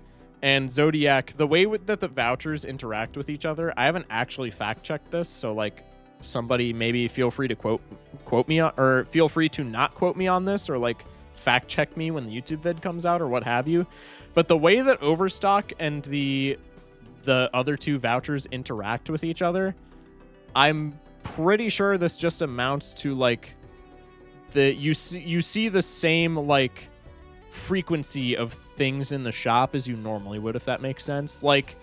And Zodiac, the way that the vouchers interact with each other, I haven't actually fact checked this, so like somebody maybe feel free to quote me on, or feel free to not quote me on this, or like fact check me when the YouTube vid comes out or what have you. But the way that Overstock and the other two vouchers interact with each other, I'm pretty sure this just amounts to like you see the same like frequency of things in the shop as you normally would, if that makes sense. Like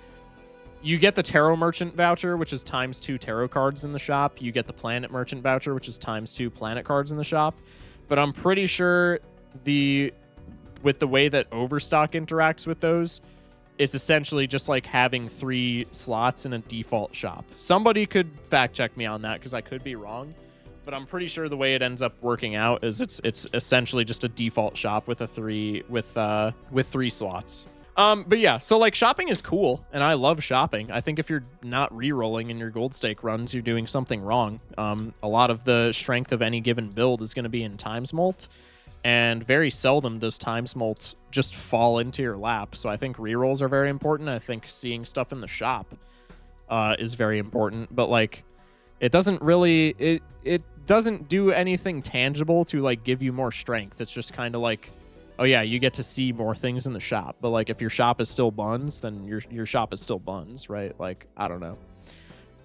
you get the Tarot Merchant voucher, which is ×2 tarot cards in the shop. You get the Planet Merchant voucher, which is ×2 planet cards in the shop. But I'm pretty sure with the way that Overstock interacts with those, it's essentially just like having 3 slots in a default shop. Somebody could fact check me on that because I could be wrong, but I'm pretty sure the way it ends up working out is it's essentially just a default shop with 3 slots. But yeah, so like shopping is cool, and I love shopping. I think if you're not re-rolling in your gold stake runs, you're doing something wrong. A lot of the strength of any given build is going to be in times molt, and very seldom does times molt just fall into your lap. So I think re-rolls are very important. I think seeing stuff in the shop is very important, but like it doesn't really it doesn't do anything tangible to like give you more strength. It's just kind of like, oh yeah, you get to see more things in the shop, but like if your shop is still buns, then your shop is still buns, right? Like I don't know.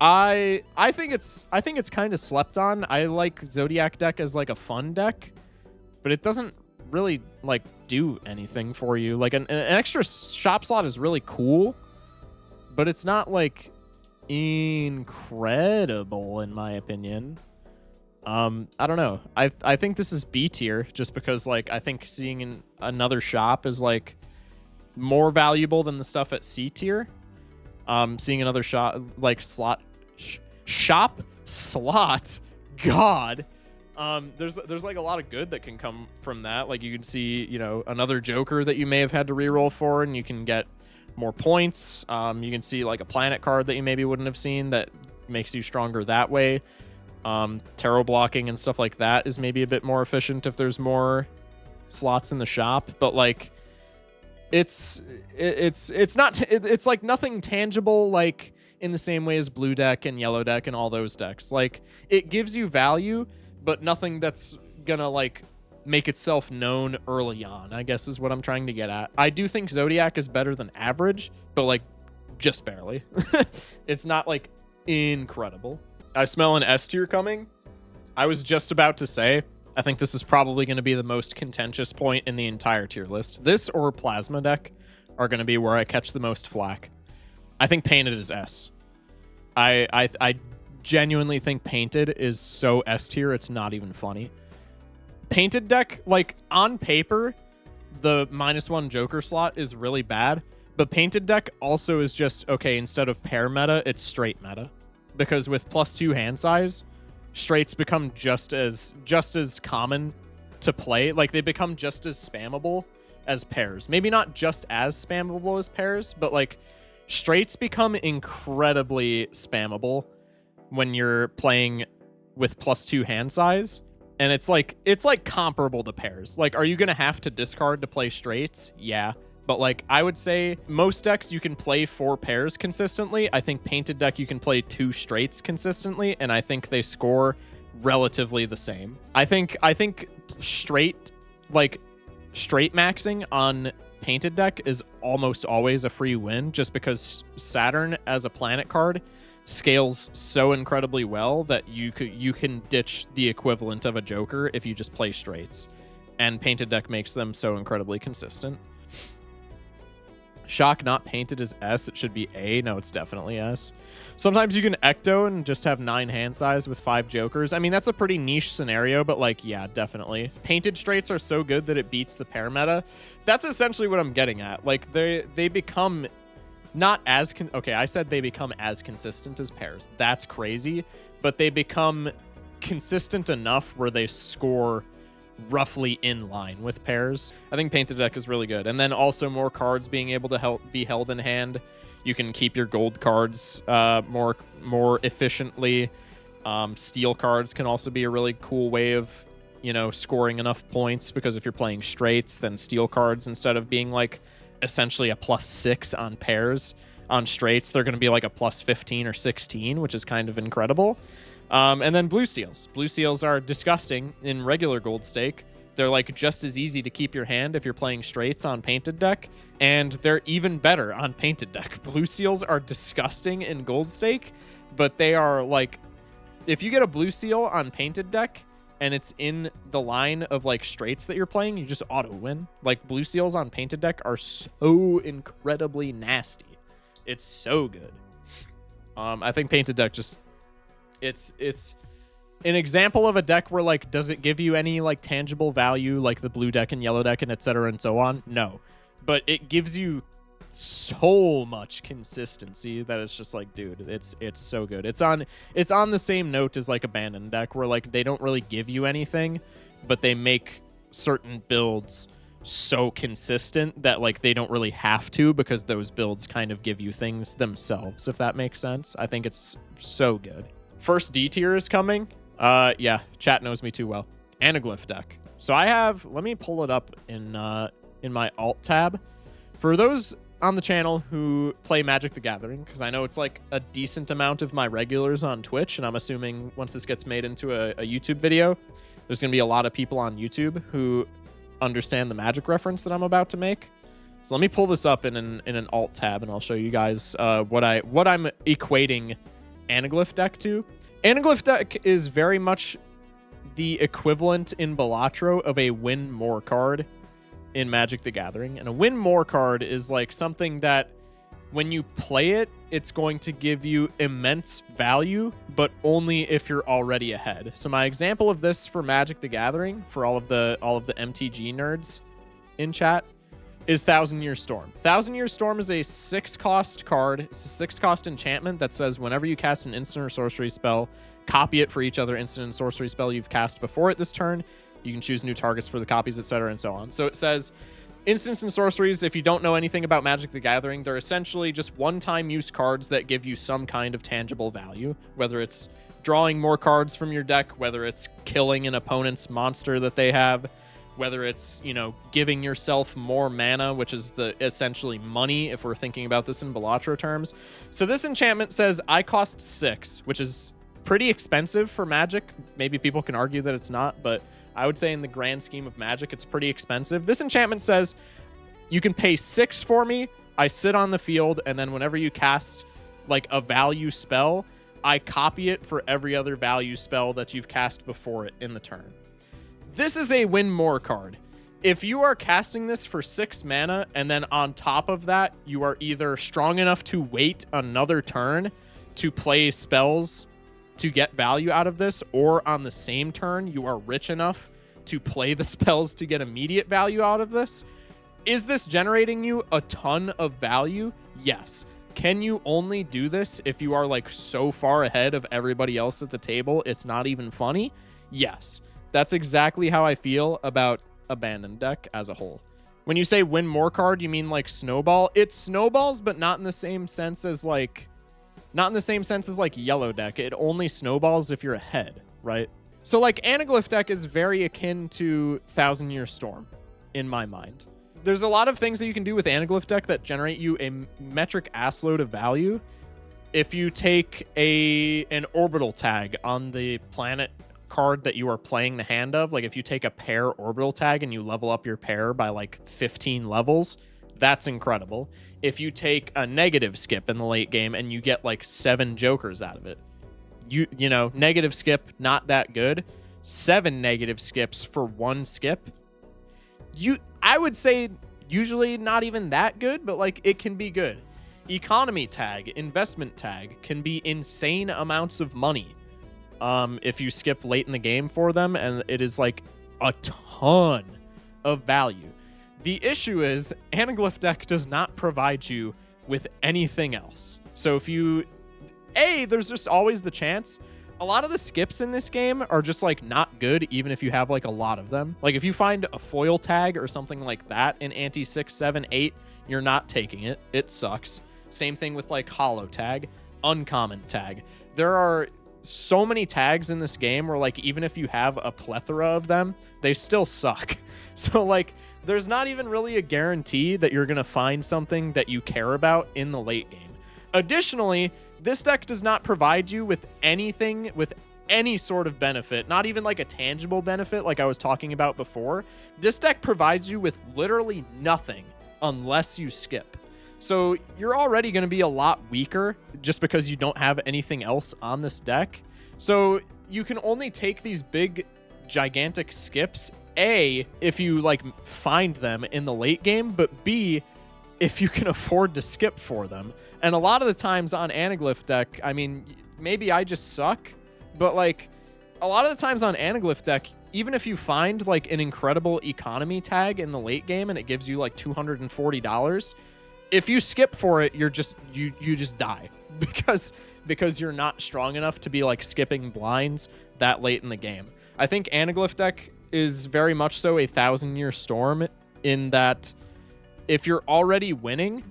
I think it's kind of slept on. I like Zodiac Deck as like a fun deck, but it doesn't really like do anything for you. Like an extra shop slot is really cool, but it's not like incredible in my opinion. I don't know. I think this is B tier just because like I think seeing another shop is like more valuable than the stuff at C tier. Seeing another shop like shop slot, God. There's like a lot of good that can come from that. Like you can see, you know, another Joker that you may have had to reroll for, and you can get more points. You can see like a planet card that you maybe wouldn't have seen that makes you stronger that way. Tarot blocking and stuff like that is maybe a bit more efficient if there's more slots in the shop, but like it's like nothing tangible like in the same way as blue deck and yellow deck and all those decks. Like it gives you value, but nothing that's gonna like make itself known early on, I guess is what I'm trying to get at. I do think Zodiac is better than average, but like just barely. It's not like incredible. I smell an S tier coming. I was just about to say, I think this is probably going to be the most contentious point in the entire tier list. This or Plasma Deck are going to be where I catch the most flack. I think Painted is S. I genuinely think Painted is so S tier, it's not even funny. Painted Deck, like on paper, the -1 Joker slot is really bad, but Painted Deck also is just, okay, instead of pair meta, it's straight meta. Because with +2 hand size, straights become just as common to play. Like they become just as spammable as pairs. Maybe not just as spammable as pairs, but like straights become incredibly spammable when you're playing with +2 hand size. And it's like comparable to pairs. Like, are you gonna have to discard to play straights? Yeah. But like I would say most decks you can play 4 pairs consistently. I think Painted Deck you can play 2 straights consistently, and I think they score relatively the same. I think straight maxing on Painted Deck is almost always a free win, just because Saturn as a planet card scales so incredibly well that you can ditch the equivalent of a Joker if you just play straights. and Painted Deck makes them so incredibly consistent. Shock not painted is S. It should be A. No, it's definitely S. Sometimes you can ecto and just have 9 hand size with 5 jokers. I mean, that's a pretty niche scenario, but like, yeah, definitely. Painted straights are so good that it beats the pair meta. That's essentially what I'm getting at. Like, they become not as... okay, I said they become as consistent as pairs. That's crazy. But they become consistent enough where they score roughly in line with pairs. I think Painted Deck is really good. And then also more cards being able to be held in hand. You can keep your gold cards more efficiently. Steel cards can also be a really cool way of, you know, scoring enough points, because if you're playing straights, then steel cards, instead of being like essentially a +6 on pairs, on straights, they're going to be like a +15 or 16, which is kind of incredible. And then blue seals. Blue seals are disgusting in regular gold stake. They're like just as easy to keep your hand if you're playing straights on Painted Deck, and they're even better on Painted Deck. Blue seals are disgusting in gold stake, but they are like, if you get a blue seal on Painted Deck and it's in the line of like straights that you're playing, you just auto win. Like, blue seals on Painted Deck are so incredibly nasty. It's so good. I think Painted Deck just... It's an example of a deck where, like, does it give you any, like, tangible value, like the blue deck and yellow deck and etc. and so on? No. But it gives you so much consistency that it's just like, dude, it's so good. It's on the same note as, like, Abandoned Deck, where, like, they don't really give you anything, but they make certain builds so consistent that, like, they don't really have to, because those builds kind of give you things themselves, if that makes sense. I think it's so good. First D tier is coming. Yeah, chat knows me too well. Anaglyph deck. So I have, let me pull it up in my alt tab. For those on the channel who play Magic the Gathering, because I know it's like a decent amount of my regulars on Twitch, and I'm assuming once this gets made into a YouTube video, there's going to be a lot of people on YouTube who understand the Magic reference that I'm about to make. So let me pull this up in an alt tab, and I'll show you guys what I'm equating Anaglyph deck to. Anaglyph deck is very much the equivalent in Balatro of a win more card in Magic the Gathering. And a win more card is like something that when you play it, it's going to give you immense value, but only if you're already ahead. So my example of this for Magic the Gathering, for all of the MTG nerds in chat, is Thousand Year Storm. Thousand Year Storm is a 6-cost card. It's a 6-cost enchantment that says whenever you cast an instant or sorcery spell, copy it for each other instant and sorcery spell you've cast before it this turn. You can choose new targets for the copies, etc., and so on. So it says instants and sorceries, if you don't know anything about Magic the Gathering, they're essentially just one-time use cards that give you some kind of tangible value, whether it's drawing more cards from your deck, whether it's killing an opponent's monster that they have, whether it's, you know, giving yourself more mana, which is the essentially money if we're thinking about this in Balatro terms. So this enchantment says I cost 6, which is pretty expensive for Magic. Maybe people can argue that it's not, but I would say in the grand scheme of Magic, it's pretty expensive. This enchantment says you can pay 6 for me, I sit on the field, and then whenever you cast like a value spell, I copy it for every other value spell that you've cast before it in the turn. This is a win more card. If you are casting this for 6 mana, and then on top of that, you are either strong enough to wait another turn to play spells to get value out of this, or on the same turn, you are rich enough to play the spells to get immediate value out of this, is this generating you a ton of value? Yes. Can you only do this if you are like so far ahead of everybody else at the table it's not even funny? Yes. That's exactly how I feel about Abandoned Deck as a whole. When you say win more card, you mean like snowball? It snowballs, but not in the same sense as like Yellow Deck. It only snowballs if you're ahead, right? So like Anaglyph deck is very akin to Thousand Year Storm in my mind. There's a lot of things that you can do with Anaglyph deck that generate you a metric assload of value. If you take an orbital tag on the planet card that you are playing the hand of, like if you take a pair orbital tag and you level up your pair by like 15 levels, that's incredible. If you take a negative skip in the late game and you get like 7 jokers out of it, you know, negative skip, not that good. 7 negative skips for 1 skip, I would say usually not even that good, but like it can be good. Economy tag, investment tag can be insane amounts of money if you skip late in the game for them, and it is like a ton of value. The issue is Anaglyph Deck does not provide you with anything else. So if you, there's just always the chance. A lot of the skips in this game are just like not good, even if you have like a lot of them. Like if you find a foil tag or something like that in Ante 6, 7, 8, you're not taking it. It sucks. Same thing with like holo tag, uncommon tag. There are so many tags in this game where like even if you have a plethora of them, they still suck. So like there's not even really a guarantee that you're gonna find something that you care about in the late game. Additionally, this deck does not provide you with anything with any sort of benefit, not even like a tangible benefit like I was talking about before. This deck provides you with literally nothing unless you skip. So you're already going to be a lot weaker just because you don't have anything else on this deck. So you can only take these big, gigantic skips, A, if you like find them in the late game, but B, if you can afford to skip for them. And a lot of the times on Anaglyph Deck, I mean, maybe I just suck, but like a lot of the times on Anaglyph Deck, even if you find like an incredible economy tag in the late game and it gives you like $240, if you skip for it, you're just you just die because you're not strong enough to be like skipping blinds that late in the game. I think Anaglyph Deck is very much so a 1,000-year storm in that if you're already winning,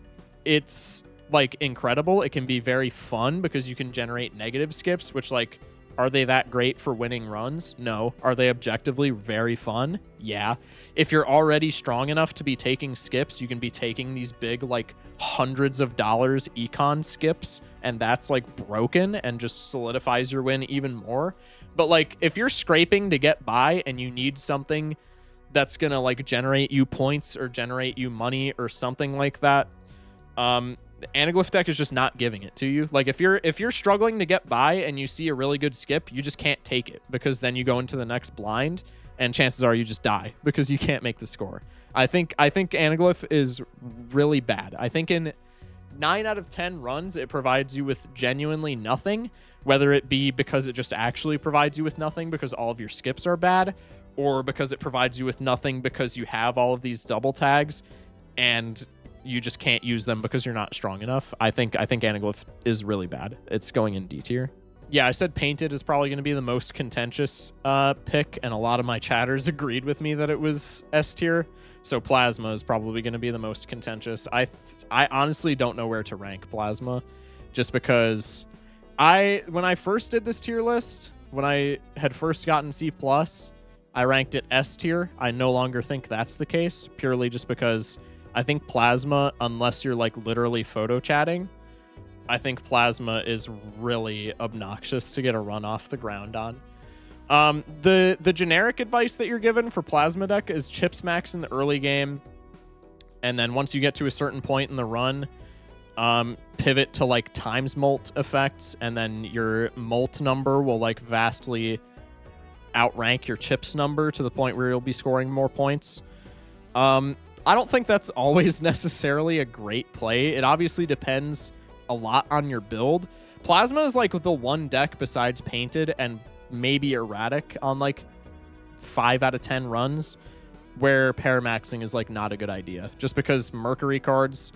it's like incredible. It can be very fun because you can generate negative skips, which like, are they that great for winning runs? No. Are they objectively very fun? Yeah. If you're already strong enough to be taking skips, you can be taking these big, like hundreds of dollars econ skips, and that's like broken and just solidifies your win even more. But like, if you're scraping to get by and you need something that's gonna like generate you points or generate you money or something like that, the Anaglyph Deck is just not giving it to you. Like if you're struggling to get by and you see a really good skip, you just can't take it because then you go into the next blind and chances are you just die because you can't make the score. I think Anaglyph is really bad. I think in 9 out of 10 runs, it provides you with genuinely nothing, whether it be because it just actually provides you with nothing because all of your skips are bad, or because it provides you with nothing because you have all of these double tags and you just can't use them because you're not strong enough. I think Anaglyph is really bad. It's going in D tier. Yeah, I said Painted is probably going to be the most contentious pick, and a lot of my chatters agreed with me that it was S tier. So Plasma is probably going to be the most contentious. I honestly don't know where to rank Plasma, just because when I first did this tier list, when I had first gotten C+, I ranked it S tier. I no longer think that's the case, purely just because I think Plasma, unless you're like literally photo chatting, I think Plasma is really obnoxious to get a run off the ground on. The generic advice that you're given for Plasma Deck is chips max in the early game, and then once you get to a certain point in the run, pivot to like times molt effects, and then your molt number will like vastly outrank your chips number to the point where you'll be scoring more points. I don't think that's always necessarily a great play. It obviously depends a lot on your build. Plasma is like the one deck besides Painted and maybe Erratic on like 5 out of 10 runs where paramaxing is like not a good idea, just because Mercury cards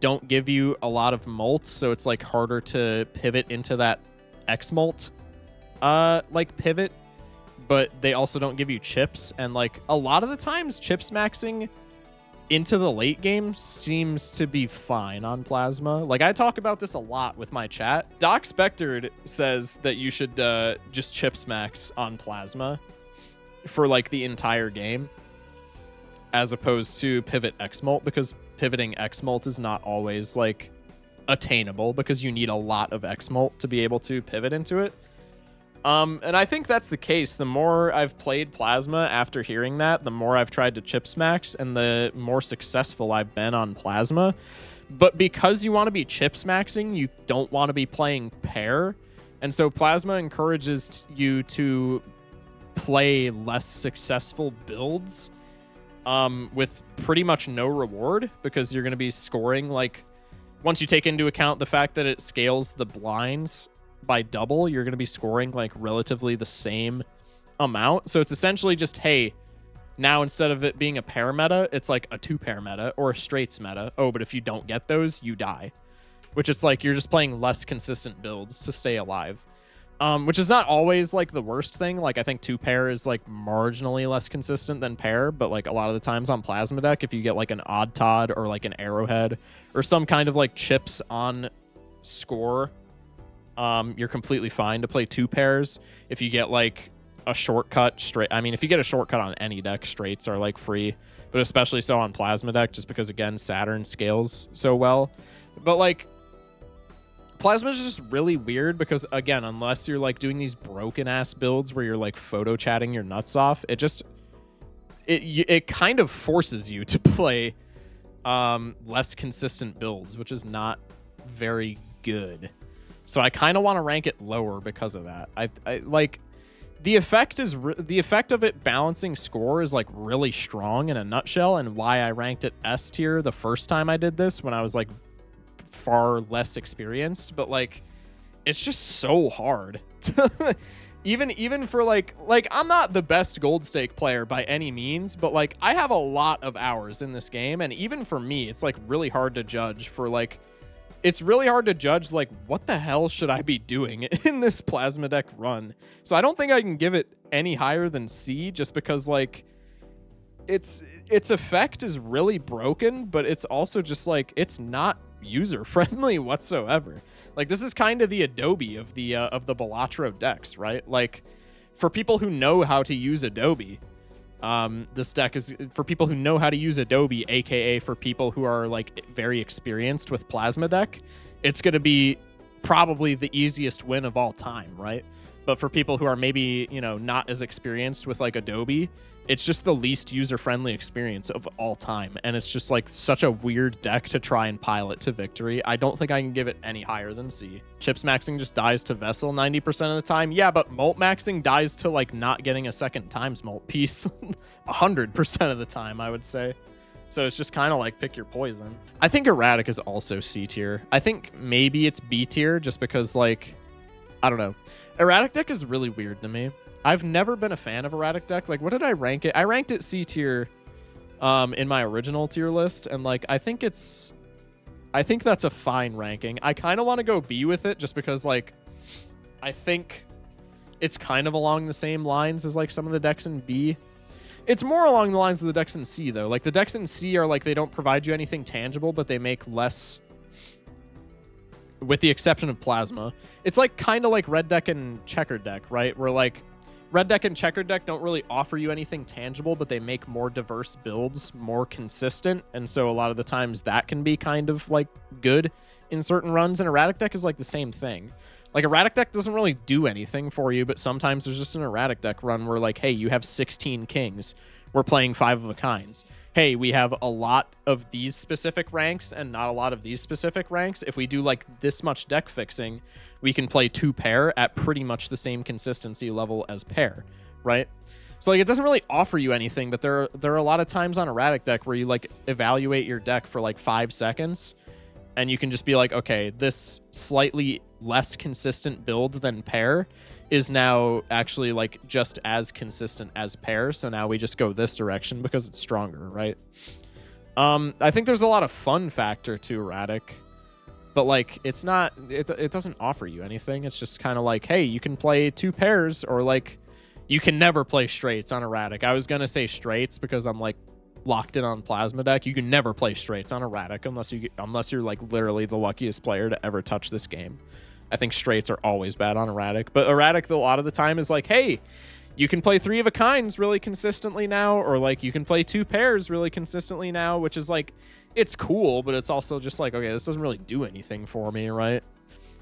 don't give you a lot of molts, so it's like harder to pivot into that X molt like pivot, but they also don't give you chips, and like a lot of the times chips maxing into the late game seems to be fine on Plasma. Like I talk about this a lot with my chat. Doc Spectred says that you should just chips max on Plasma for like the entire game, as opposed to pivot X-Molt, because pivoting X-Molt is not always like attainable because you need a lot of X-Molt to be able to pivot into it. And I think that's the case. The more I've played Plasma after hearing that, the more I've tried to chips max and the more successful I've been on Plasma. But because you want to be chips maxing, you don't want to be playing pair. And so Plasma encourages you to play less successful builds with pretty much no reward, because you're going to be scoring, like, once you take into account the fact that it scales the blinds by double, you're going to be scoring like relatively the same amount. So it's essentially just, hey, now instead of it being a pair meta, it's like a 2-pair meta or a straights meta. Oh, but if you don't get those, you die. Which it's like you're just playing less consistent builds to stay alive. Which is not always like the worst thing. Like I think 2-pair is like marginally less consistent than pair, but like a lot of the times on Plasma Deck, if you get like an Odd Todd or like an Arrowhead or some kind of like chips on score, you're completely fine to play 2 pairs. If you get like a shortcut straight, I mean, if you get a shortcut on any deck, straights are like free, but especially so on Plasma Deck, just because again Saturn scales so well. But like Plasma is just really weird because, again, unless you're like doing these broken ass builds where you're like photo chatting your nuts off, it kind of forces you to play less consistent builds, which is not very good. So I kind of want to rank it lower because of that. I like the effect of it balancing score is like really strong in a nutshell, and why I ranked it S tier the first time I did this when I was like far less experienced. But like it's just so hard to even for like I'm not the best gold stake player by any means, but like I have a lot of hours in this game, and even for me it's like really hard to judge for like it's really hard to judge like what the hell should I be doing in this Plasma Deck run. So I don't think I can give it any higher than C, just because like its effect is really broken, but it's also just like it's not user friendly whatsoever. Like this is kind of the Adobe of the Balatro decks, right? Like for people who know how to use Adobe, this deck is for people who know how to use Adobe, aka for people who are like very experienced with Plasma Deck. It's going to be probably the easiest win of all time, right? But for people who are maybe, you know, not as experienced with like Adobe, it's just the least user-friendly experience of all time. And it's just like such a weird deck to try and pilot to victory. I don't think I can give it any higher than C. Chips maxing just dies to Vessel 90% of the time. Yeah, but Molt maxing dies to like not getting a second times Molt piece 100% of the time, I would say. So it's just kind of like pick your poison. I think Erratic is also C tier. I think maybe it's B tier just because like, I don't know. Erratic Deck is really weird to me. I've never been a fan of Erratic Deck. Like, what did I rank it? I ranked it C tier in my original tier list, and like I think that's a fine ranking. I kind of want to go B with it just because like I think it's kind of along the same lines as like some of the decks in B. It's more along the lines of the decks in C though. Like the decks in C are like they don't provide you anything tangible, but they make less, with the exception of Plasma. It's like kind of like Red Deck and Checkered Deck, right? Where like Red Deck and Checkered Deck don't really offer you anything tangible, but they make more diverse builds more consistent, and so a lot of the times that can be kind of like good in certain runs. And Erratic Deck is like the same thing. Like Erratic Deck doesn't really do anything for you, but sometimes there's just an Erratic Deck run where like, hey, you have 16 kings. We're playing 5 of a kinds. Hey, we have a lot of these specific ranks and not a lot of these specific ranks. If we do like this much deck fixing, we can play 2 pair at pretty much the same consistency level as pair, right? So like it doesn't really offer you anything, but there are a lot of times on Erratic Deck where you like evaluate your deck for like 5 seconds, and you can just be like, okay, this slightly less consistent build than pair is now actually like just as consistent as pair, so now we just go this direction because it's stronger, right? I think there's a lot of fun factor to Erratic, but like it doesn't offer you anything. It's just kind of like, hey, you can play 2 pairs, or like you can never play straights on Erratic. I was gonna say straights because I'm like locked in on Plasma Deck. You can never play straights on Erratic unless you're like literally the luckiest player to ever touch this game. I think straights are always bad on Erratic, but Erratic a lot of the time is like, hey, you can play 3 of a kinds really consistently now, or like you can play 2 pairs really consistently now, which is like, it's cool, but it's also just like, okay, this doesn't really do anything for me, right?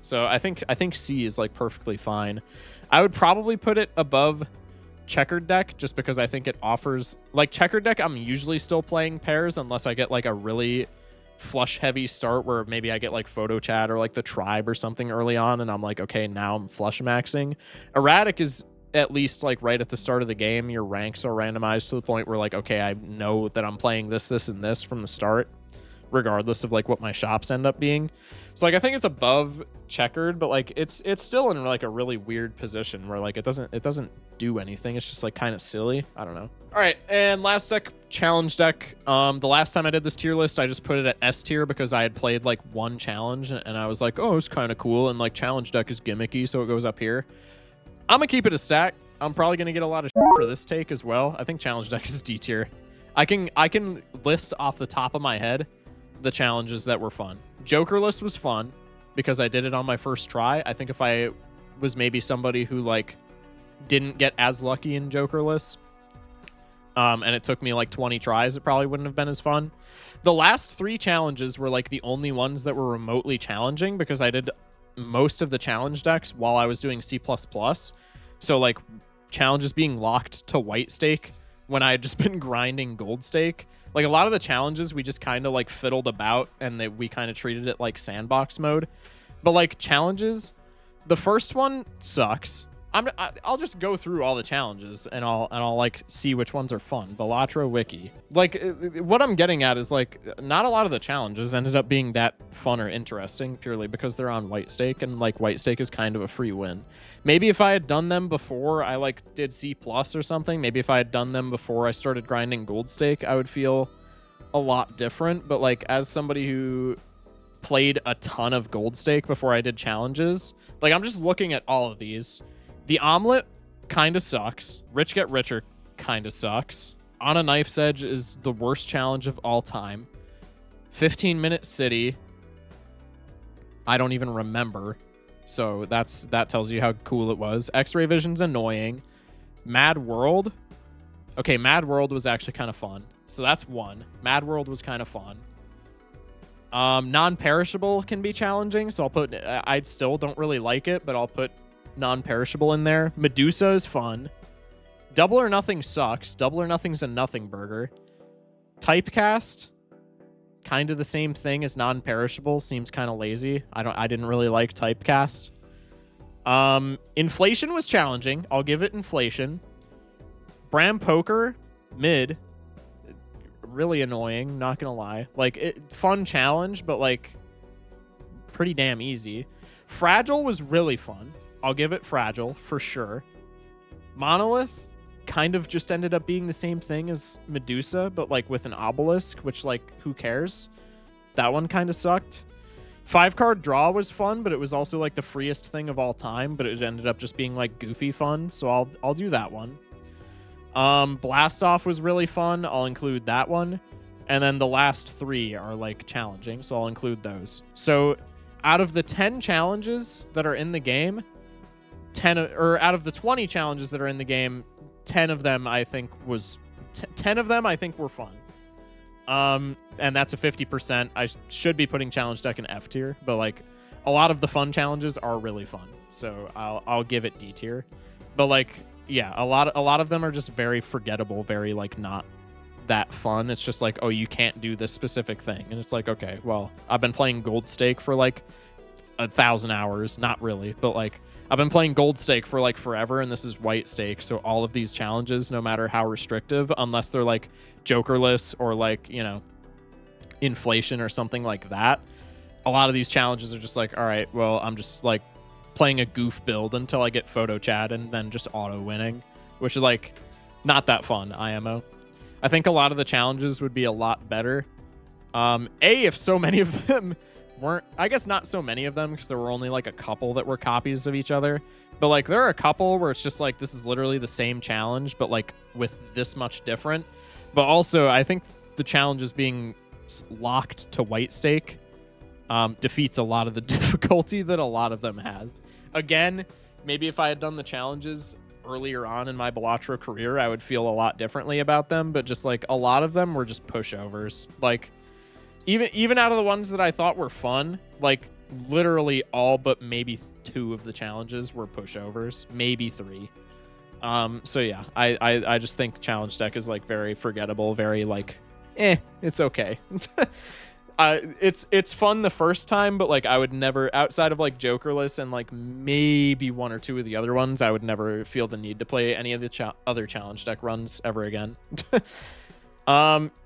So I think C is like perfectly fine. I would probably put it above Checkered Deck just because I think it offers like Checkered Deck. I'm usually still playing pairs unless I get like a really flush heavy start where maybe I get like photo chat or like the tribe or something early on, and I'm like, okay, now I'm flush maxing. Erratic is at least like right at the start of the game, your ranks are randomized to the point where like, okay, I know that I'm playing this, this, and this from the start, regardless of like what my shops end up being. So like I think it's above Checkered, but like it's still in like a really weird position where like it doesn't do anything. It's just like kind of silly. I don't know. All right, and last deck, Challenge Deck. The last time I did this tier list, I just put it at S tier because I had played like one challenge and I was like, oh, it's kind of cool, and like Challenge Deck is gimmicky, so it goes up here. I'm gonna keep it a stack. I'm probably gonna get a lot of shit for this take as well. I think Challenge Deck is D tier. I can list off the top of my head the challenges that were fun. Jokerless was fun because I did it on my first try. I think if I was maybe somebody who like didn't get as lucky in Jokerless, and it took me like 20 tries, it probably wouldn't have been as fun. The last 3 challenges were like the only ones that were remotely challenging because I did most of the challenge decks while I was doing C++. So like challenges being locked to white stake when I had just been grinding gold stake. Like a lot of the challenges we just kind of like fiddled about and we kind of treated it like sandbox mode. But like challenges, the first one sucks. I'll just go through all the challenges and I'll like see which ones are fun. Balatro Wiki. Like what I'm getting at is like not a lot of the challenges ended up being that fun or interesting purely because they're on white stake, and like white stake is kind of a free win. Maybe if I had done them before I like did C+ or something, maybe if I had done them before I started grinding gold stake, I would feel a lot different. But like as somebody who played a ton of gold stake before I did challenges, like I'm just looking at all of these. The Omelet kind of sucks. Rich Get Richer kind of sucks. On a Knife's Edge is the worst challenge of all time. 15-Minute City, I don't even remember. So that tells you how cool it was. X-Ray Vision's annoying. Mad World. Okay, Mad World was actually kind of fun. So that's one. Mad World was kind of fun. Non-perishable can be challenging, so I'll put... I still don't really like it, but I'll put non-perishable in there. Medusa is fun. Double or Nothing sucks. Double or Nothing's a nothing burger. Typecast, kind of the same thing as non-perishable. Seems kind of lazy. I didn't really like Typecast. Inflation was challenging. I'll give it Inflation. Bram Poker, mid. Really annoying, not gonna lie. Like fun challenge, but like pretty damn easy. Fragile was really fun. I'll give it Fragile for sure. Monolith kind of just ended up being the same thing as Medusa, but like with an obelisk, which like who cares? That one kind of sucked. 5-card draw was fun, but it was also like the freest thing of all time, but it ended up just being like goofy fun, so I'll do that one. Blast Off was really fun. I'll include that one. And then the last 3 are like challenging, so I'll include those. So out of the 10 challenges that are in the game, out of the 20 challenges that are in the game, 10 of them I think were fun. And that's a 50%. I should be putting Challenge Deck in F tier, but like a lot of the fun challenges are really fun, so I'll give it D tier. But like, yeah, a lot of them are just very forgettable, very like not that fun. It's just like, oh, you can't do this specific thing, and it's like, okay, well, I've been playing Gold Stake for like 1,000 hours, not really, but like I've been playing Gold Stake for like forever, and this is White Stake, so all of these challenges, no matter how restrictive, unless they're like Jokerless or like, you know, Inflation or something like that, a lot of these challenges are just like, all right, well, I'm just like playing a goof build until I get photo chat and then just auto winning, which is like not that fun. IMO. I think a lot of the challenges would be a lot better. If so many of them weren't, I guess not so many of them, because there were only like a couple that were copies of each other, but like there are a couple where it's just like, this is literally the same challenge, but like with this much different. But also I think the challenges being locked to White Stake defeats a lot of the difficulty that a lot of them have. Again, maybe if I had done the challenges earlier on in my Balatro career, I would feel a lot differently about them, but just like a lot of them were just pushovers. Like even out of the ones that I thought were fun, like literally all but maybe 2 of the challenges were pushovers, maybe 3. So yeah, I just think Challenge Deck is like very forgettable, very like, it's okay. It's fun the first time, but like I would never, outside of like Jokerless and like maybe one or two of the other ones, I would never feel the need to play any of the other challenge deck runs ever again.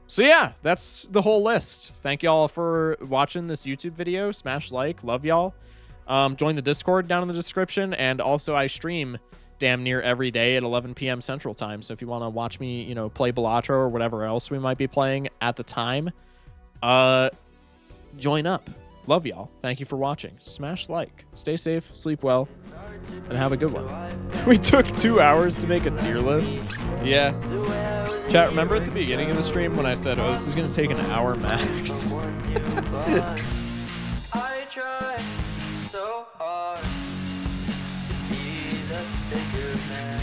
So yeah, that's the whole list. Thank y'all for watching this YouTube video. Smash like, love y'all. Join the Discord down in the description, and also I stream damn near every day at 11 p.m. Central Time. So if you want to watch me, you know, play Balatro or whatever else we might be playing at the time, join up. Love y'all. Thank you for watching. Smash like, stay safe, sleep well, and have a good one. We took 2 hours to make a tier list. Yeah. Chat, remember at the beginning of the stream when I said, oh, this is going to take an hour max? I try so hard to be the bigger man.